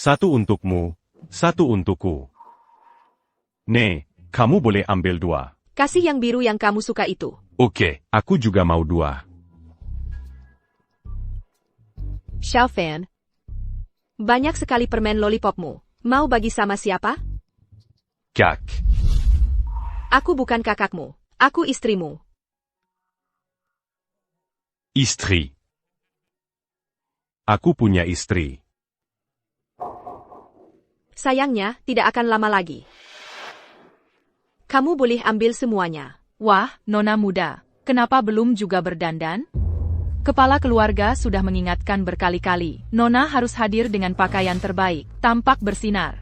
Satu untukmu, satu untukku. Nih, kamu boleh ambil 2. Kasih yang biru yang kamu suka itu. Oke, aku juga mau 2. Xiaofan. Banyak sekali permen lollipopmu. Mau bagi sama siapa? Kak. Aku bukan kakakmu. Aku istrimu. Istri. Aku punya istri. Sayangnya, tidak akan lama lagi. Kamu boleh ambil semuanya. Wah, nona muda, kenapa belum juga berdandan? Kepala keluarga sudah mengingatkan berkali-kali, nona harus hadir dengan pakaian terbaik, tampak bersinar.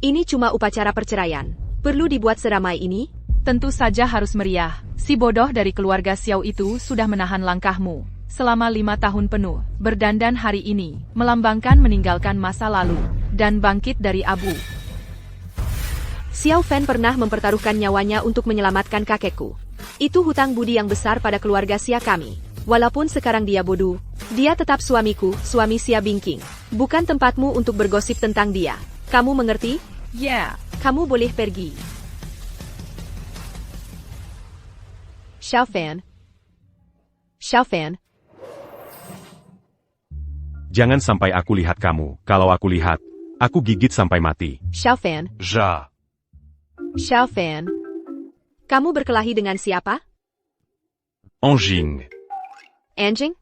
Ini cuma upacara perceraian. Perlu dibuat seramai ini? Tentu saja harus meriah. Si bodoh dari keluarga Xiao itu sudah menahan langkahmu. Selama 5 tahun penuh, berdandan hari ini, melambangkan meninggalkan masa lalu, dan bangkit dari abu. Xiaofan pernah mempertaruhkan nyawanya untuk menyelamatkan kakekku. Itu hutang budi yang besar pada keluarga Xia kami. Walaupun sekarang dia bodoh, dia tetap suamiku, suami Xia Bingking. Bukan tempatmu untuk bergosip tentang dia. Kamu mengerti? Yeah. Kamu boleh pergi. Xiaofan. Xiaofan. Jangan sampai aku lihat kamu. Kalau aku lihat, aku gigit sampai mati. Xiaofan. Ja. Xiaofan. Kamu berkelahi dengan siapa? Anjing. Anjing?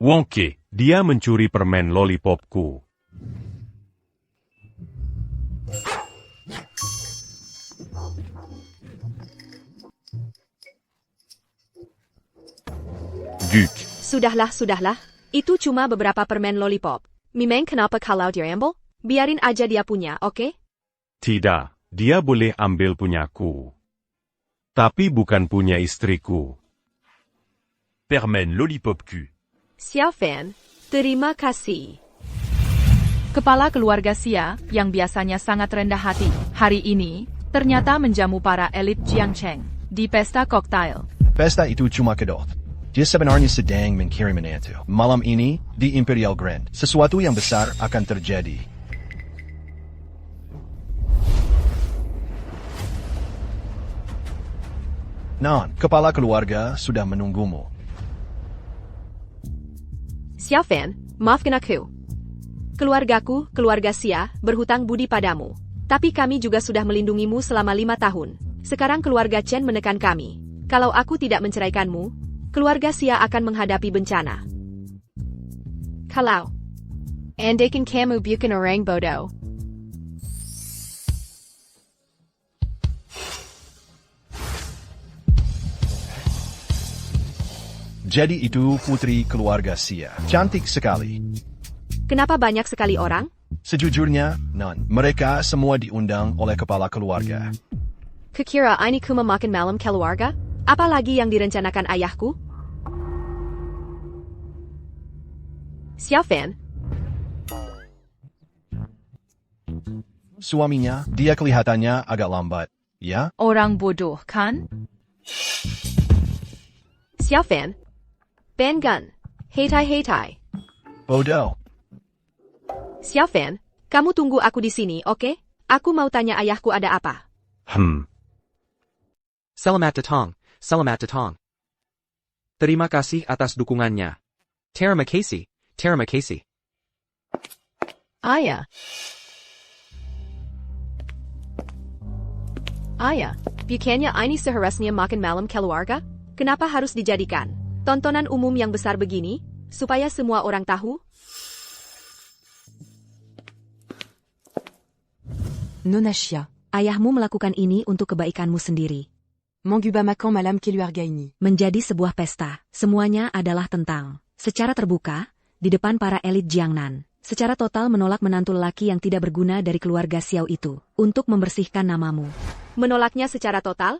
Wongke, dia mencuri permen lollipopku. Guk. Sudahlah. Itu cuma beberapa permen lollipop. Mimeng kenapa kalau dia ambil? Biarin aja dia punya, oke? Tidak, dia boleh ambil punyaku. Tapi bukan punya istriku. Permen lollipopku. Xiaofan, terima kasih. Kepala keluarga Xia, yang biasanya sangat rendah hati, hari ini, ternyata menjamu para elit Jiangcheng, di pesta koktail. Pesta itu cuma kedot. Dia sebenarnya sedang mengirim menantu. Malam ini, di Imperial Grand, sesuatu yang besar akan terjadi. Non, kepala keluarga sudah menunggumu. Xiaofan, maafkan aku. Keluargaku, keluarga Xia, berhutang budi padamu. Tapi kami juga sudah melindungimu selama 5 tahun. Sekarang keluarga Chen menekan kami. Kalau aku tidak menceraikanmu, keluarga Xia akan menghadapi bencana. Kalau andakan kamu bukan orang bodoh. Jadi itu putri keluarga Xia. Cantik sekali. Kenapa banyak sekali orang? Sejujurnya, non. Mereka semua diundang oleh kepala keluarga. Kukira ini kuma makan malam keluarga? Apalagi yang direncanakan ayahku? Xiaofan. Suaminya, dia kelihatannya agak lambat. Ya? Orang bodoh, kan? Xiaofan. Bengan. Heitai. Bodoh. Xiaofan, kamu tunggu aku di sini, oke? Aku mau tanya ayahku ada apa. Selamat datang. Terima kasih atas dukungannya. Terima kasih. Ayah, bukannya ini seharusnya makan malam keluarga? Kenapa harus dijadikan tontonan umum yang besar begini? Supaya semua orang tahu? Nona Xia, ayahmu melakukan ini untuk kebaikanmu sendiri. Manguba makan malam keluarga ini. Menjadi sebuah pesta, semuanya adalah tentang, secara terbuka, di depan para elit Jiangnan, secara total menolak menantu lelaki yang tidak berguna dari keluarga Xiao itu, untuk membersihkan namamu. Menolaknya secara total?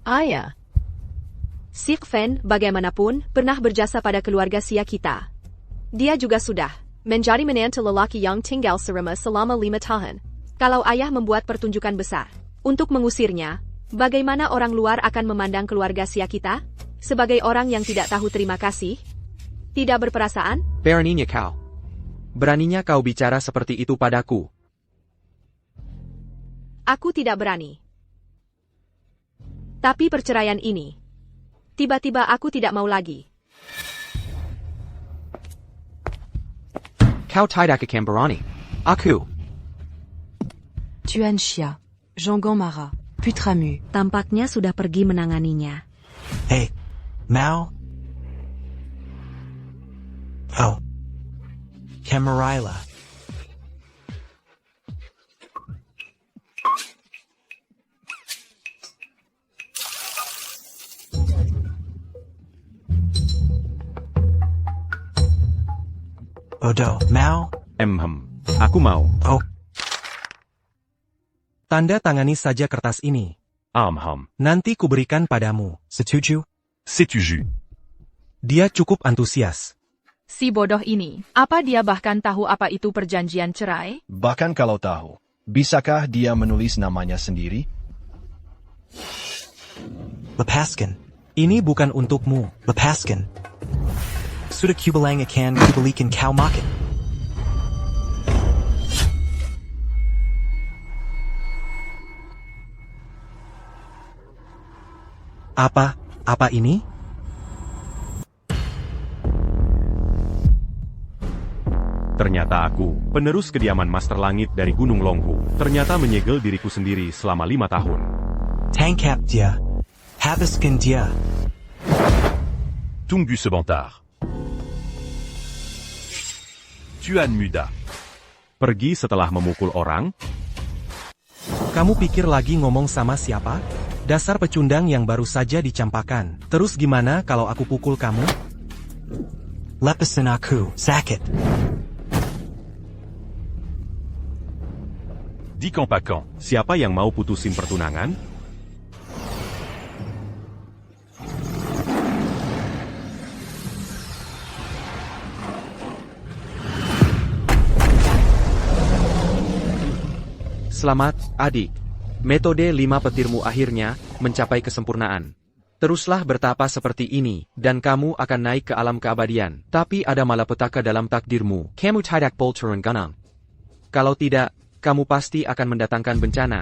Ayah. Xiaofan, bagaimanapun, pernah berjasa pada keluarga Xia kita. Dia juga sudah menjadi menantu lelaki yang tinggal serumah selama 5 tahun. Kalau ayah membuat pertunjukan besar untuk mengusirnya, bagaimana orang luar akan memandang keluarga Xia kita? Sebagai orang yang tidak tahu terima kasih? Tidak berperasaan? Baronina Cao. Beraninya kau bicara seperti itu padaku? Aku tidak berani. Tapi perceraian ini, tiba-tiba aku tidak mau lagi. Kau tidak akan berani. Aku. Tuan Xia, Jean Mara, Putramu. Tampaknya sudah pergi menanganinya. Hey, Mao? Oh. Camarilla. Odo, Mao? Aku mau. Oh. Tanda tangani saja kertas ini. Nanti kuberikan padamu. Setuju? Setuju. Dia cukup antusias. Si bodoh ini, apa dia bahkan tahu apa itu perjanjian cerai? Bahkan kalau tahu, bisakah dia menulis namanya sendiri? Lepaskan. Ini bukan untukmu. Lepaskan. Sudah kubilang akan kubalikan kau makan. Apa ini? Ternyata aku, penerus kediaman Master Langit dari Gunung Longhu, ternyata menyegel diriku sendiri selama 5 tahun. Tangkap dia. Habiskan dia. Tunggu sebentar. Tuan Muda. Pergi setelah memukul orang? Kamu pikir lagi ngomong sama siapa? Dasar pecundang yang baru saja dicampakkan. Terus gimana kalau aku pukul kamu? Lepasin aku, sakit. Di Kampakan, siapa yang mau putusin pertunangan? Selamat, adik. Metode 5 petirmu akhirnya mencapai kesempurnaan. Teruslah bertapa seperti ini, dan kamu akan naik ke alam keabadian. Tapi ada malapetaka dalam takdirmu. Kamu tidak boleh turun gunung. Kalau tidak, kamu pasti akan mendatangkan bencana.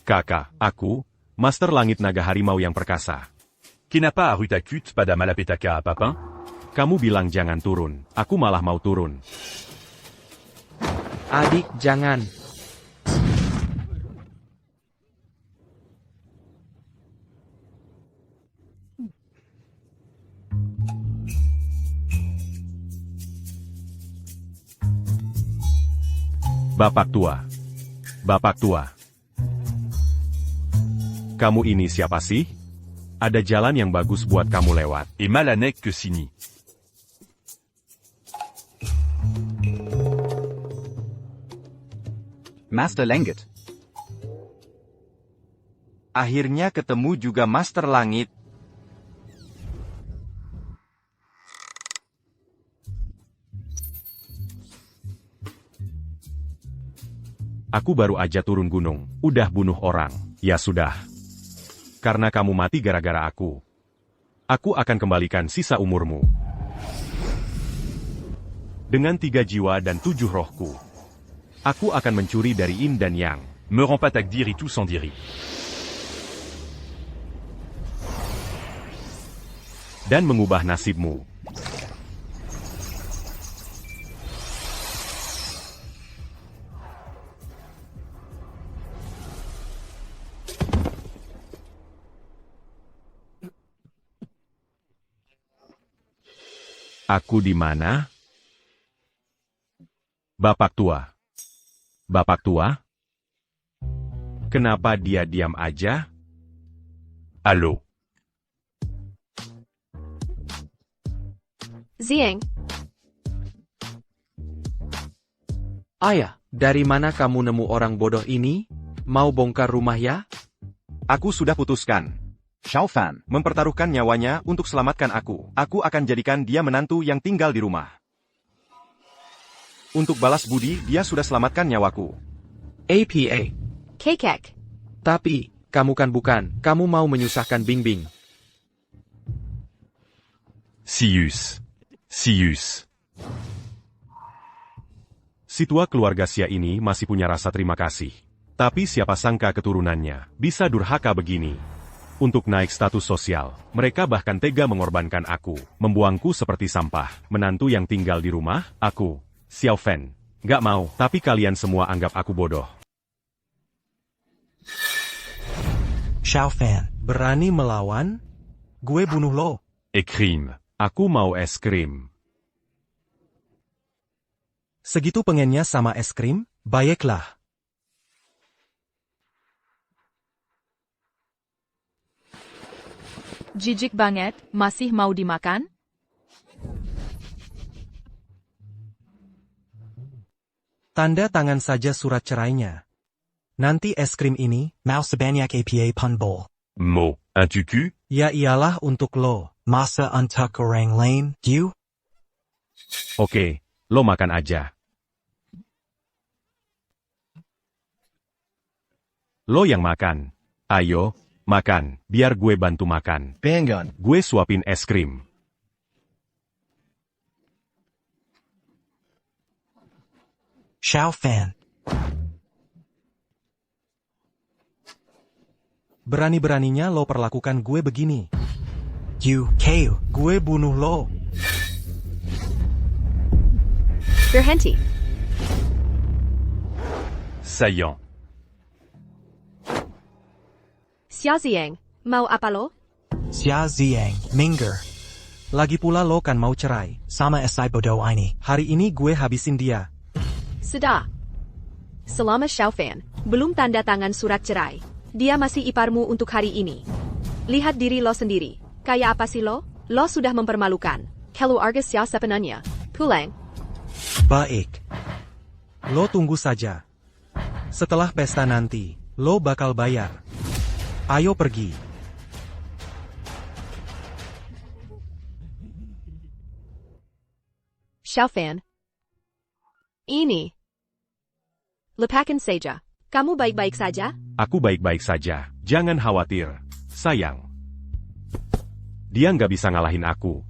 Kakak, aku, Master Langit Naga Harimau yang perkasa. Kenapa aku takut pada malapetaka apa-apa? Kamu bilang jangan turun, aku malah mau turun. Adik, jangan. Bapak tua. Bapak tua. Kamu ini siapa sih? Ada jalan yang bagus buat kamu lewat. Imalanek ke sini. Master Langit. Akhirnya ketemu juga Master Langit. Aku baru aja turun gunung, udah bunuh orang. Ya sudah. Karena kamu mati gara-gara aku. Aku akan kembalikan sisa umurmu. Dengan 3 jiwa dan 7 rohku. Aku akan mencuri dari Yin dan Yang. Me rends pas takdir itu sans diri. Dan mengubah nasibmu. Aku di mana? Bapak tua. Bapak tua? Kenapa dia diam aja? Halo? Zieng, Ayah, dari mana kamu nemu orang bodoh ini? Mau bongkar rumah ya? Aku sudah putuskan. Xiao Fan mempertaruhkan nyawanya untuk selamatkan aku. Aku akan jadikan dia menantu yang tinggal di rumah. Untuk balas budi, dia sudah selamatkan nyawaku. APA. Kekek. Tapi, kamu kan bukan. Kamu mau menyusahkan Bingbing. Sius. Sius. Si tua keluarga Xia ini masih punya rasa terima kasih. Tapi siapa sangka keturunannya bisa durhaka begini. Untuk naik status sosial, mereka bahkan tega mengorbankan aku, membuangku seperti sampah. Menantu yang tinggal di rumah, aku, Xiao Fan. Gak mau, tapi kalian semua anggap aku bodoh. Xiao Fan. Berani melawan? Gue bunuh lo. Ekrim, aku mau es krim. Segitu pengennya sama es krim? Baiklah. Jijik banget, masih mau dimakan? Tanda tangan saja surat cerainya. Nanti es krim ini, Mau sebanyak apa pun bol. Mo, un tuku? ya ialah untuk lo. Masa untuk orang lain, you? Oke, lo makan aja. Lo yang makan. Ayo, makan, biar gue bantu makan. Bangun. Gue suapin es krim. Xiao Fan. Berani-beraninya lo perlakukan gue begini. You, Keu. Gue bunuh lo. Berhenti. Sayang. Xia Ziang, mau apa lo? Xia Ziang. Minger. Lagi pula lo kan mau cerai. Sama esai bodoh ini. Hari ini gue habisin dia. Sudah. Selama Xiao Fan belum tanda tangan surat cerai, dia masih iparmu untuk hari ini. Lihat diri lo sendiri. Kayak apa sih lo? Lo sudah mempermalukan keluarga Xia sepenuhnya. Pulang. Baik. Lo tunggu saja. Setelah pesta nanti, lo bakal bayar. Ayo pergi. Xiao Fan. Ini. Lepakan saja. Kamu baik-baik saja? Aku baik-baik saja. Jangan khawatir. Sayang. Dia nggak bisa ngalahin aku.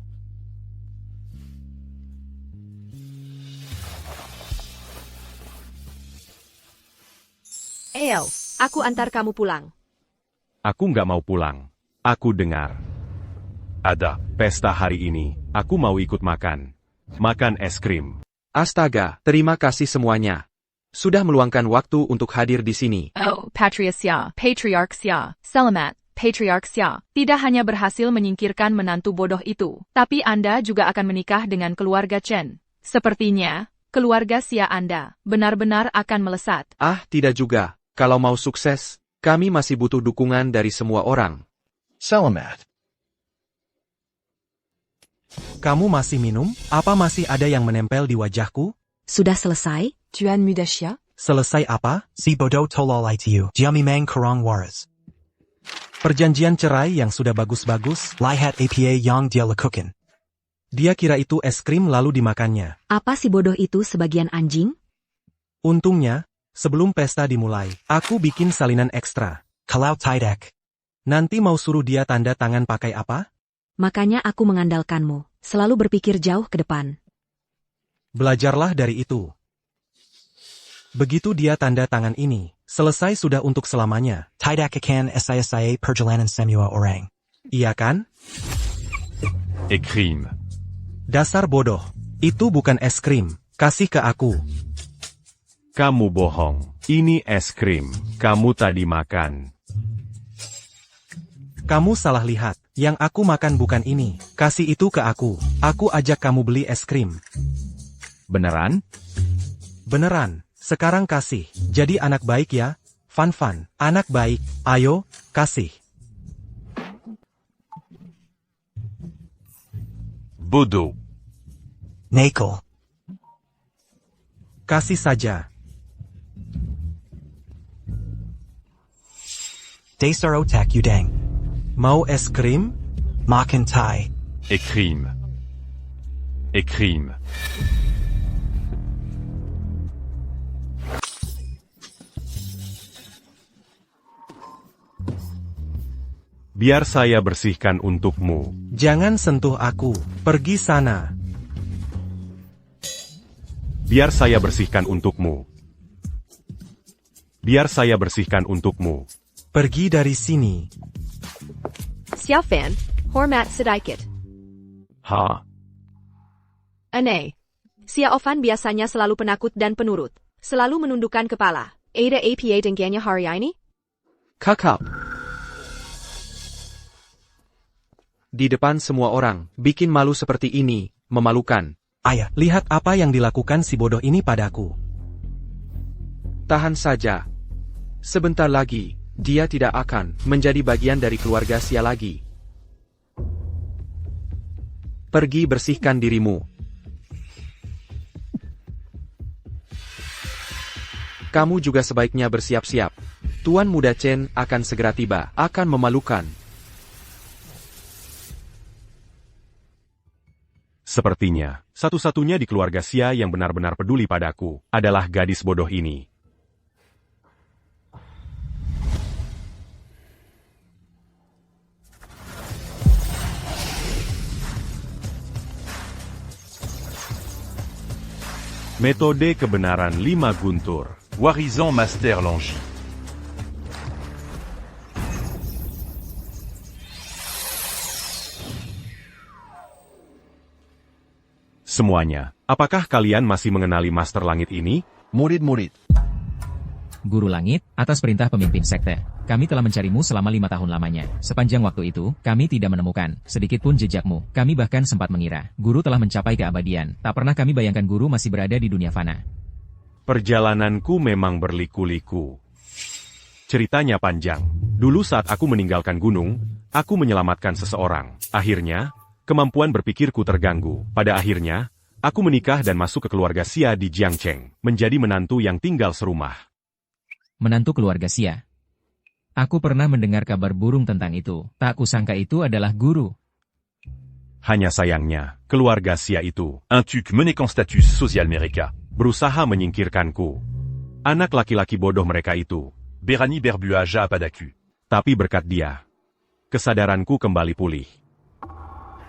Ayo, aku antar kamu pulang. Aku nggak mau pulang. Aku dengar. Ada pesta hari ini. Aku mau ikut makan. Makan es krim. Astaga, terima kasih semuanya. Sudah meluangkan waktu untuk hadir di sini. Oh, Patriarch Xia, selamat, Patriarch Xia. Tidak hanya berhasil menyingkirkan menantu bodoh itu, tapi Anda juga akan menikah dengan keluarga Chen. Sepertinya, keluarga Xia Anda benar-benar akan melesat. Ah, tidak juga. Kalau mau sukses, kami masih butuh dukungan dari semua orang. Selamat. Kamu masih minum? Apa masih ada yang menempel di wajahku? Sudah selesai? Tu as Mudashia? Selesai apa? Si bodoh tolol itu. Dia memang kurang waras. Perjanjian cerai yang sudah bagus-bagus, Lihat apa yang dia lakukan. dia kira itu es krim lalu dimakannya. Apa si bodoh itu sebagian anjing? Untungnya, sebelum pesta dimulai, aku bikin salinan ekstra. Kalau tidak. Nanti mau suruh dia tanda tangan pakai apa? Makanya aku mengandalkanmu. Selalu berpikir jauh ke depan. Belajarlah dari itu. Begitu dia tanda tangan ini, selesai sudah untuk selamanya. Tidak akan saya perjalanan semua orang. Iya kan? Ekrim. Dasar bodoh. Itu bukan es krim. Kasih ke aku. Kamu bohong. Ini es krim. Kamu tadi makan. Kamu salah lihat. Yang aku makan bukan ini. Kasih itu ke aku. Aku ajak kamu beli es krim. Beneran? Beneran. Sekarang kasih. Jadi anak baik ya. Fan. Anak baik. Ayo, kasih. Bodoh. Nakel. Kasih saja. Dasar otak Udang. Mau es krim? Makan Thai. Ekrim. Ekrim. Biar saya bersihkan untukmu. Jangan sentuh aku. Pergi sana. Biar saya bersihkan untukmu. Biar saya bersihkan untukmu. Pergi dari sini. Xiao Fan, hormat sedikit. Ha? Aneh. Xiao Fan biasanya selalu penakut dan penurut. Selalu menundukkan kepala. Ada apa dengannya hari ini? Kakak. Di depan semua orang, bikin malu seperti ini, memalukan. Ayah, lihat apa yang dilakukan si bodoh ini padaku. Tahan saja. Sebentar lagi, dia tidak akan menjadi bagian dari keluarga Xia lagi. Pergi bersihkan dirimu. Kamu juga sebaiknya bersiap-siap. Tuan Muda Chen akan segera tiba, akan memalukan. Sepertinya, satu-satunya di keluarga Xia yang benar-benar peduli padaku adalah gadis bodoh ini. Metode kebenaran 5 guntur. Warizan Master Langi. Semuanya, apakah kalian masih mengenali Master Langit ini? Murid-murid. Guru Langit, atas perintah pemimpin sekte, kami telah mencarimu selama 5 tahun lamanya. Sepanjang waktu itu, kami tidak menemukan sedikit pun jejakmu. Kami bahkan sempat mengira, guru telah mencapai keabadian. Tak pernah kami bayangkan guru masih berada di dunia fana. Perjalananku memang berliku-liku. Ceritanya panjang. Dulu saat aku meninggalkan gunung, aku menyelamatkan seseorang. Akhirnya, kemampuan berpikirku terganggu. Pada akhirnya, aku menikah dan masuk ke keluarga Xia di Jiangcheng, menjadi menantu yang tinggal serumah. Menantu keluarga Xia. Aku pernah mendengar kabar burung tentang itu. Tak kusangka itu adalah guru. Hanya sayangnya, keluarga Xia itu Un tuc menekant status social mereka. berusaha menyingkirkanku. Anak laki-laki bodoh mereka itu. Berani berbuaja padaku. Tapi berkat dia, kesadaranku kembali pulih.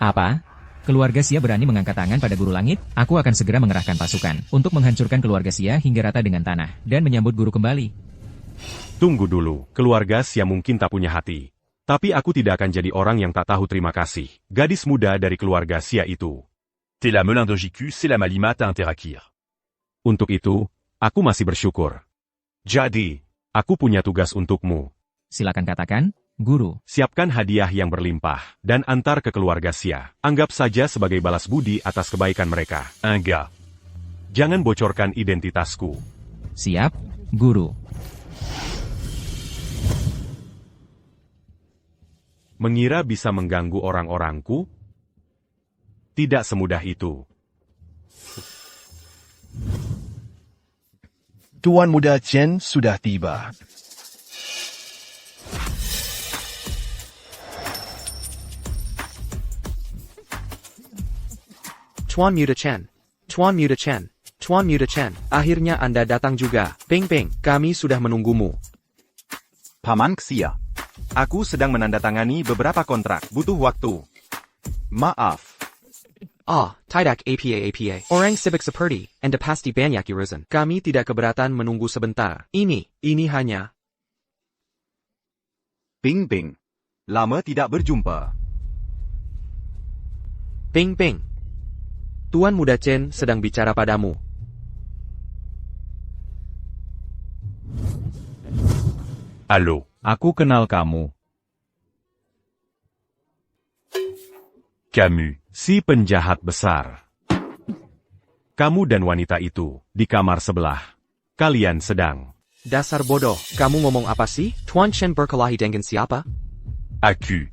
Apa? Keluarga Xia berani mengangkat tangan pada guru langit? Aku akan segera mengerahkan pasukan untuk menghancurkan keluarga Xia hingga rata dengan tanah dan menyambut guru kembali. Tunggu dulu, keluarga Xia mungkin tak punya hati. Tapi aku tidak akan jadi orang yang tak tahu terima kasih. Gadis muda dari keluarga Xia itu. T'es la melin de JQ, c'est la Malima à interakir. Untuk itu, aku masih bersyukur. Jadi, aku punya tugas untukmu. Silakan katakan, guru. Siapkan hadiah yang berlimpah, dan antar ke keluarga Xia. Anggap saja sebagai balas budi atas kebaikan mereka. Enggak. Jangan bocorkan identitasku. Siap, guru. Mengira bisa mengganggu orang-orangku? Tidak semudah itu. Tuan Muda Chen sudah tiba. Tuan Muda Chen. Tuan Muda Chen. Tuan Muda Chen. Akhirnya Anda datang juga. Peng Peng, kami sudah menunggumu. Paman Xia. Aku sedang menandatangani beberapa kontrak. Butuh waktu. Maaf. Tidak apa. Orang sibuk seperti, Anda pasti banyak urusan. Kami tidak keberatan menunggu sebentar. Ini hanya. Ping Ping. Lama tidak berjumpa. Peng Peng. Tuan Muda Chen sedang bicara padamu. Halo, aku kenal kamu. Camus. Si penjahat besar. Kamu dan wanita itu, di kamar sebelah. Kalian sedang. Dasar bodoh, kamu ngomong apa sih? Tuan Chen berkelahi dengan siapa? Aku.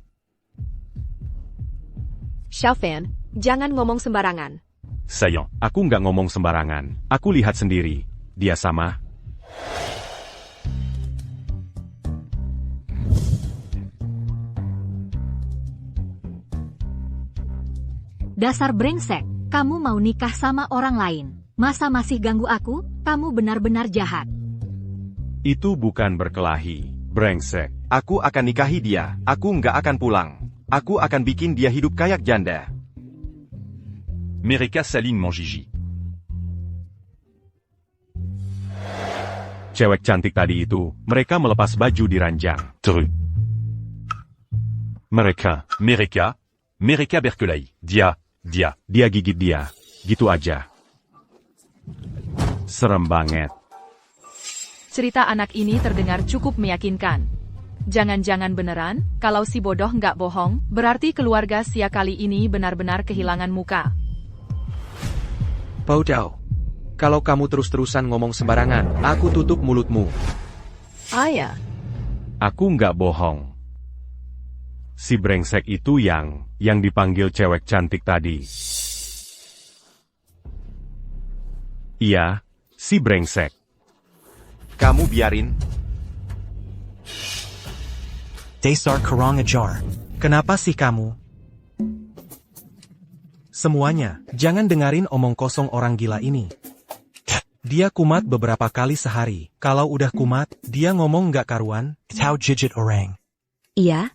Xiao Fan, jangan ngomong sembarangan. Sayang. Aku nggak ngomong sembarangan. Aku lihat sendiri. Dia sama. Dasar brengsek, kamu mau nikah sama orang lain. Masa masih ganggu aku? Kamu benar-benar jahat. Itu bukan berkelahi, brengsek. Aku akan nikahi dia. Aku nggak akan pulang. Aku akan bikin dia hidup kayak janda. Mereka saling menggigit. cewek cantik tadi itu, mereka melepas baju di ranjang. Mereka berkelahi. Dia. Dia gigit dia. Gitu aja. Serem banget. Cerita anak ini terdengar cukup meyakinkan. Jangan-jangan beneran, kalau si bodoh nggak bohong, berarti keluarga Xia kali ini benar-benar kehilangan muka. Bodoh. Kalau kamu terus-terusan ngomong sembarangan, aku tutup mulutmu. Ayah, Aku nggak bohong. Si brengsek itu yang dipanggil cewek cantik tadi. Iya, si brengsek. Kamu biarin. Dasar kurang ajar. Kenapa sih kamu? Semuanya, jangan dengerin omong kosong orang gila ini. Dia kumat beberapa kali sehari. Kalau udah kumat, dia ngomong nggak karuan. Tau jijit orang. Iya,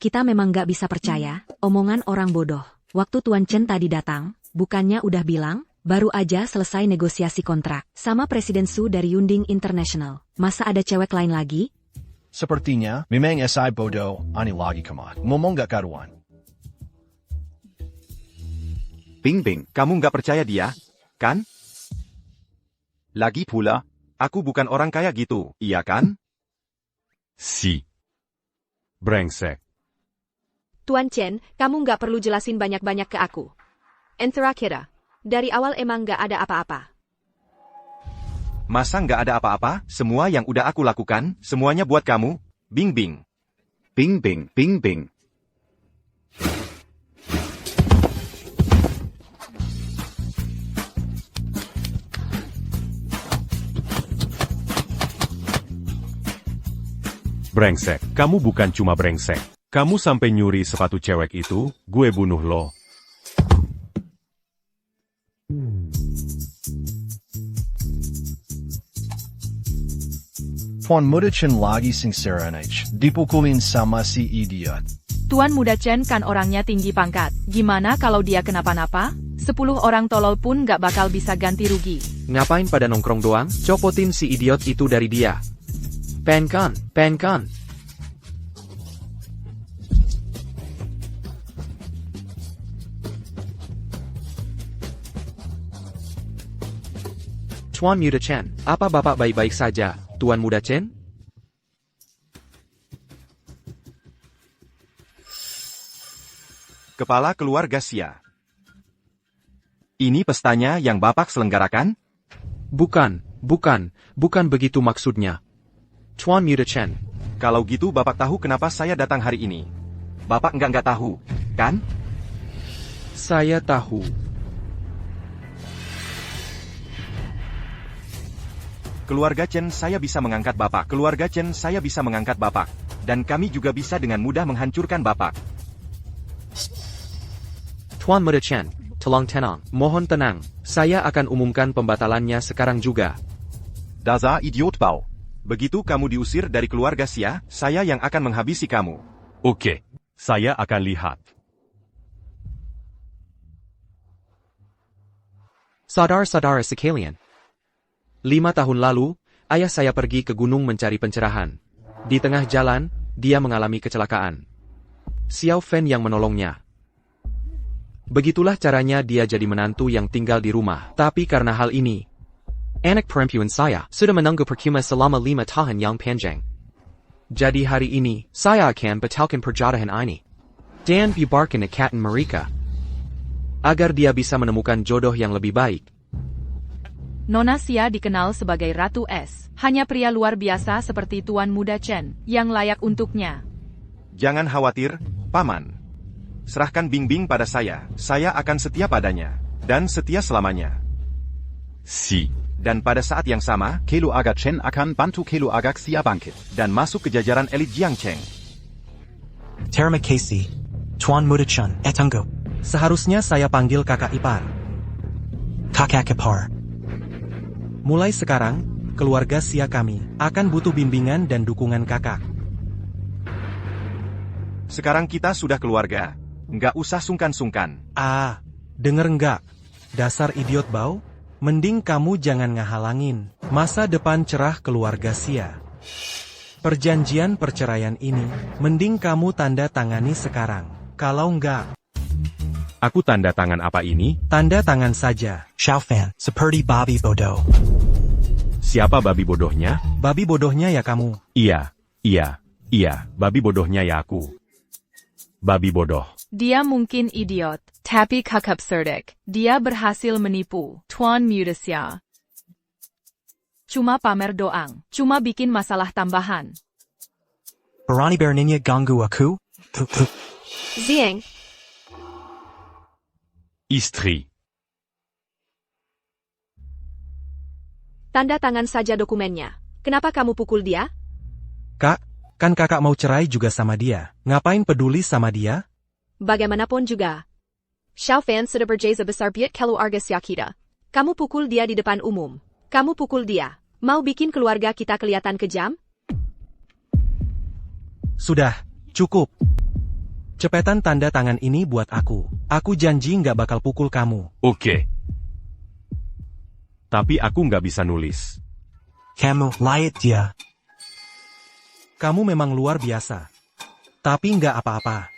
kita memang nggak bisa percaya, omongan orang bodoh. Waktu Tuan Chen tadi datang, bukannya udah bilang, baru aja selesai negosiasi kontrak, sama Presiden Su dari Yunding International. Masa ada cewek lain lagi? Sepertinya, memang SI bodoh, ani lagi kamat. Ngomong gak karuan. Bing, kamu nggak percaya dia, kan? Lagi pula, aku bukan orang kaya gitu, iya kan? Si brengsek. Tuan Chen, kamu nggak perlu jelasin banyak-banyak ke aku. Entera kira, dari awal emang nggak ada apa-apa. Masa nggak ada apa-apa? Semua yang udah aku lakukan, semuanya buat kamu. Bing. Brengsek, kamu bukan cuma brengsek. Kamu sampai nyuri sepatu cewek itu, gue bunuh lo. Tuan Muda Chen lagi singseranaj, dipukulin sama si idiot. Tuan Muda Chen kan orangnya tinggi pangkat. Gimana kalau dia kenapa-napa? 10 orang tolol pun nggak bakal bisa ganti rugi. Ngapain pada nongkrong doang? Copotin si idiot itu dari dia. Penkan. Tuan Muda Chen, apa Bapak baik-baik saja, Tuan Muda Chen? Kepala keluarga Xia. Ini pestanya yang Bapak selenggarakan? Bukan begitu maksudnya. Tuan Muda Chen. Kalau gitu Bapak tahu kenapa saya datang hari ini. Bapak nggak tahu, kan? Saya tahu. Keluarga Chen saya bisa mengangkat Bapak. Keluarga Chen saya bisa mengangkat Bapak. Dan kami juga bisa dengan mudah menghancurkan Bapak. Tuan Muda Chen, tolong tenang. Mohon tenang. Saya akan umumkan pembatalannya sekarang juga. Dasar idiot bau. Begitu kamu diusir dari keluarga Xia, saya yang akan menghabisi kamu. Oke, saya akan lihat. Saudara-saudara sekalian. 5 tahun lalu, ayah saya pergi ke gunung mencari pencerahan. Di tengah jalan, dia mengalami kecelakaan. Xiao Fen yang menolongnya. Begitulah caranya dia jadi menantu yang tinggal di rumah. Tapi karena hal ini, anak perempuan saya sudah menunggu percuma selama 5 tahun yang panjang. Jadi hari ini, saya akan batalkan perjodohan ini. Dan biarkan ikatan mereka. Agar dia bisa menemukan jodoh yang lebih baik. Nona Xia dikenal sebagai Ratu Es. Hanya pria luar biasa seperti Tuan Muda Chen yang layak untuknya. Jangan khawatir, Paman. Serahkan Bing pada saya. Saya akan setia padanya. Dan setia selamanya. Si. Dan pada saat yang sama, Keluarga Chen akan bantu keluarga Xia bangkit. Dan masuk ke jajaran elit Jiangcheng. Terima kasih, Tuan Muda Chen. Tunggu. Seharusnya saya panggil kakak ipar. Kakak ipar. Mulai sekarang, keluarga Xia kami akan butuh bimbingan dan dukungan kakak. Sekarang kita sudah keluarga. Nggak usah sungkan-sungkan. Denger nggak? Dasar idiot bau? Mending kamu jangan ngehalangin masa depan cerah keluarga Xia. Perjanjian perceraian ini, mending kamu tanda tangani sekarang. Kalau enggak, Aku tanda tangan apa ini? tanda tangan saja. Xiaofan, seperti babi bodoh. Siapa babi bodohnya? Babi bodohnya ya kamu. Iya, babi bodohnya ya aku. Babi bodoh. Dia mungkin idiot, tapi kakap cerdik. Dia berhasil menipu Tuan Muda Xia. Cuma pamer doang, cuma bikin masalah tambahan. Berani beraninya ganggu aku? Zieng, Istri. tanda tangan saja dokumennya. Kenapa kamu pukul dia? Kak, kan kakak mau cerai juga sama dia. Ngapain peduli sama dia? Bagaimanapun juga. Xiaofan sudah berjaya besar biut keluarga Xia kita. Kamu pukul dia di depan umum. Kamu pukul dia. Mau bikin keluarga kita kelihatan kejam? Sudah, cukup. Cepetan tanda tangan ini buat aku. Aku janji nggak bakal pukul kamu. Oke. Tapi aku nggak bisa nulis. Kamu lihat dia. Kamu memang luar biasa. Tapi nggak apa-apa.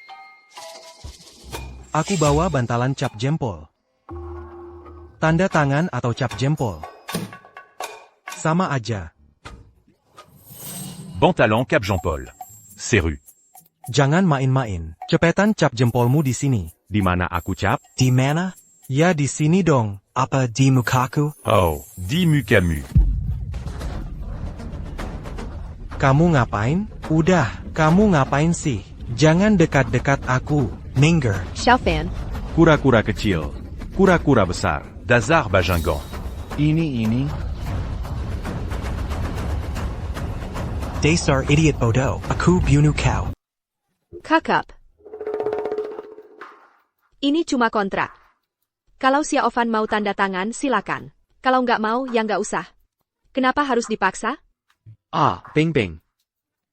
Aku bawa bantalan cap jempol. Tanda tangan atau cap jempol. Sama aja. Bantalon Cap Jean-Paul. Seru. Jangan main-main. Cepetan cap jempolmu di sini. Di mana aku cap? Di mana? Ya di sini dong. Apa di mukaku? Oh, di mukamu. Kamu ngapain? Udah, kamu ngapain sih? Jangan dekat-dekat aku. Minggir. Xiaofan, Kura-kura kecil. Kura-kura besar. Dazar Bajangan. Ini. Dasar idiot bodoh. Aku bunuh kau. kakap. Ini cuma kontrak. Kalau Xiaofan mau tanda tangan, silakan. Kalau nggak mau, ya nggak usah. Kenapa harus dipaksa? Bing.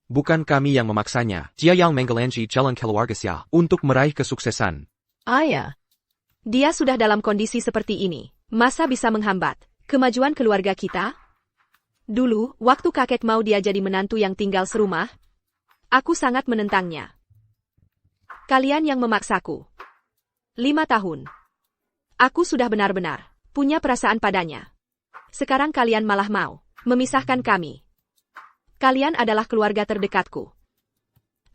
Bukan kami yang memaksanya. Dia yang menggelanji jalan keluarga Xia untuk meraih kesuksesan. Ya. Dia sudah dalam kondisi seperti ini. Masa bisa menghambat kemajuan keluarga kita? Dulu, waktu kakek mau dia jadi menantu yang tinggal serumah, aku sangat menentangnya. Kalian yang memaksaku. 5 tahun. Aku sudah benar-benar punya perasaan padanya. Sekarang kalian malah mau memisahkan kami. Kalian adalah keluarga terdekatku.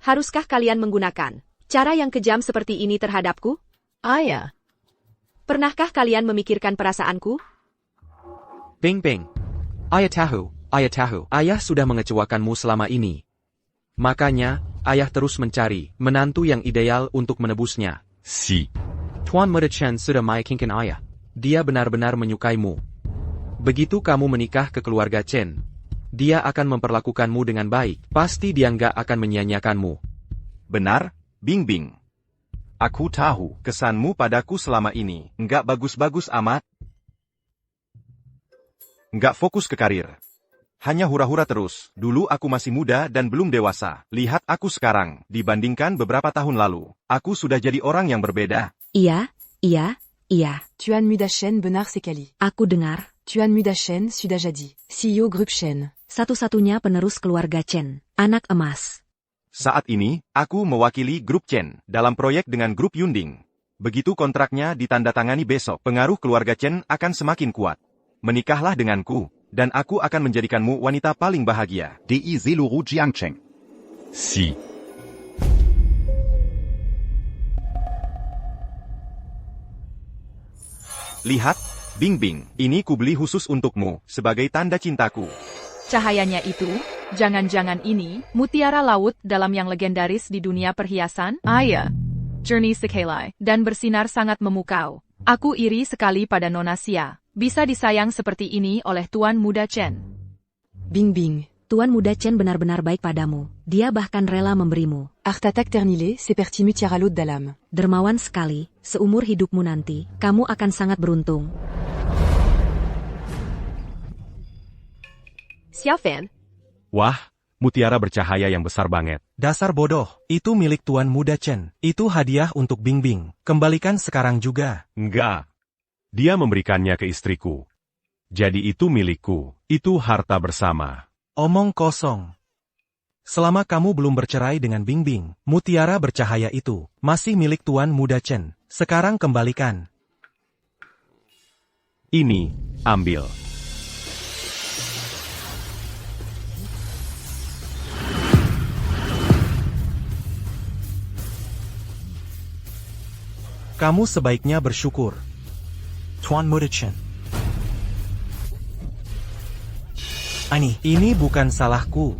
Haruskah kalian menggunakan cara yang kejam seperti ini terhadapku? Ya. Pernahkah kalian memikirkan perasaanku? Bing. Ayah tahu. Ayah sudah mengecewakanmu selama ini. Makanya, ayah terus mencari menantu yang ideal untuk menebusnya. Si. Tuan Muda Chen sudah meyakinkan ayah. Dia benar-benar menyukaimu. Begitu kamu menikah ke keluarga Chen, dia akan memperlakukanmu dengan baik. Pasti dia nggak akan menyia-nyiakanmu. Benar, Bing. Aku tahu kesanmu padaku selama ini nggak bagus-bagus amat. Nggak fokus ke karir. Hanya hura-hura terus. Dulu aku masih muda dan belum dewasa. Lihat aku sekarang, dibandingkan beberapa tahun lalu. Aku sudah jadi orang yang berbeda. Iya. Tuan Muda Chen benar sekali. Aku dengar. Tuan Muda Chen sudah jadi CEO Grup Chen. Satu-satunya penerus keluarga Chen. Anak emas. Saat ini, aku mewakili Grup Chen dalam proyek dengan Grup Yunding. Begitu kontraknya ditandatangani besok, pengaruh keluarga Chen akan semakin kuat. Menikahlah denganku, dan aku akan menjadikanmu wanita paling bahagia. Di Zeluru Jiangcheng. Si. Lihat, Bing, ini kubeli khusus untukmu, sebagai tanda cintaku. Cahayanya itu, jangan-jangan ini, mutiara laut dalam yang legendaris di dunia perhiasan? Ya. Jernih sekali, dan bersinar sangat memukau. Aku iri sekali pada Nona Xia. Bisa disayang seperti ini oleh Tuan Muda Chen. Bing. Tuan Muda Chen benar-benar baik padamu. Dia bahkan rela memberimu. Artatak ternile, seperti mutiara laut dalam. Dermawan sekali, seumur hidupmu nanti, kamu akan sangat beruntung. Xiaofan, Wah, mutiara bercahaya yang besar banget. Dasar bodoh, itu milik Tuan Muda Chen. Itu hadiah untuk Bing. Kembalikan sekarang juga. Enggak. Dia memberikannya ke istriku. Jadi itu milikku, itu harta bersama. Omong kosong. Selama kamu belum bercerai dengan Bingbing, mutiara bercahaya itu masih milik Tuan Muda Chen. Sekarang kembalikan. Ini, ambil. Kamu sebaiknya bersyukur. Tuan Muda Chen. Ini bukan salahku.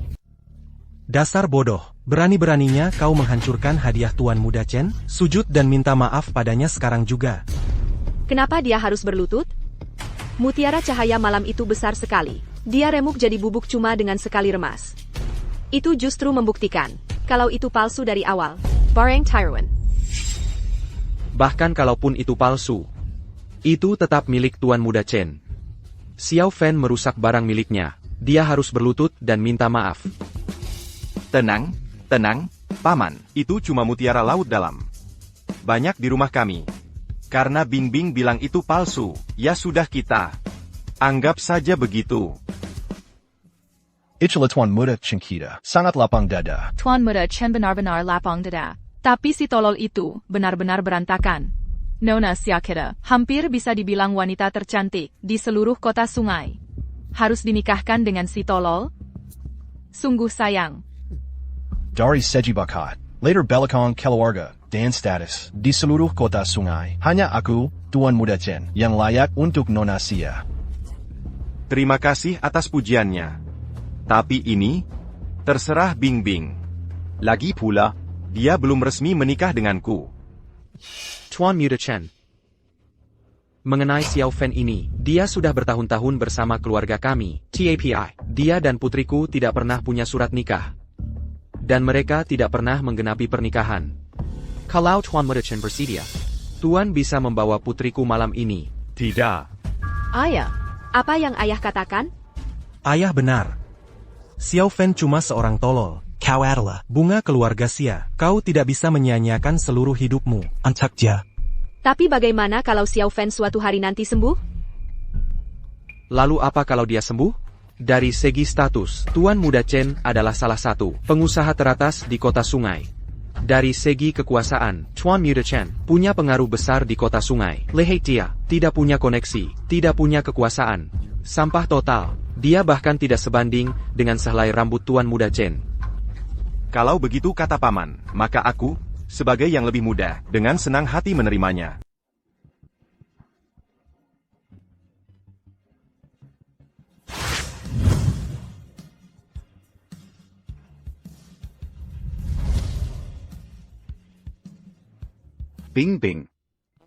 Dasar bodoh, berani-beraninya kau menghancurkan hadiah Tuan Muda Chen, sujud dan minta maaf padanya sekarang juga. Kenapa dia harus berlutut? Mutiara cahaya malam itu besar sekali. Dia remuk jadi bubuk cuma dengan sekali remas. Itu justru membuktikan kalau itu palsu dari awal. Barang Tyrone. Bahkan kalaupun itu palsu, itu tetap milik Tuan Muda Chen. Xiao Fan merusak barang miliknya. Dia harus berlutut dan minta maaf. Tenang, tenang, Paman. Itu cuma mutiara laut dalam. Banyak di rumah kami. Karena Bingbing bilang itu palsu, ya sudah kita anggap saja begitu. Itulah Tuan Muda Chen kita, sangat lapang dada. Tuan Muda Chen benar-benar lapang dada. Tapi si tolol itu benar-benar berantakan. Nona Siakita hampir bisa dibilang wanita tercantik di seluruh kota sungai. Harus dinikahkan dengan si tolol? Sungguh sayang. Dari segi bakat, later belakang keluarga, dan status, di seluruh kota sungai, hanya aku, Tuan Muda Chen, yang layak untuk Nona Sia. Terima kasih atas pujiannya. Tapi ini, terserah Bingbing. Lagi pula, dia belum resmi menikah denganku. Tuan Muda Chen. Mengenai Xiao Fan ini, dia sudah bertahun-tahun bersama keluarga kami, TAPI. Dia dan putriku tidak pernah punya surat nikah. Dan mereka tidak pernah menggenapi pernikahan. Kalau Tuan Muda Chen bersedia, Tuan bisa membawa putriku malam ini. Tidak. Ayah, apa yang ayah katakan? Ayah benar. Xiao Fan cuma seorang tolol. Kau adalah Bunga keluarga Xia. Kau tidak bisa menyia-nyiakan seluruh hidupmu. Untuk dia. Tapi bagaimana kalau Xiao Fan suatu hari nanti sembuh? Lalu apa kalau dia sembuh? Dari segi status, Tuan Muda Chen adalah salah satu pengusaha teratas di kota sungai. Dari segi kekuasaan, Tuan Muda Chen punya pengaruh besar di kota sungai. Lihat dia, tidak punya koneksi, tidak punya kekuasaan. Sampah total. Dia bahkan tidak sebanding dengan sehelai rambut Tuan Muda Chen. Kalau begitu kata Paman, maka aku, sebagai yang lebih muda, dengan senang hati menerimanya. Bingbing.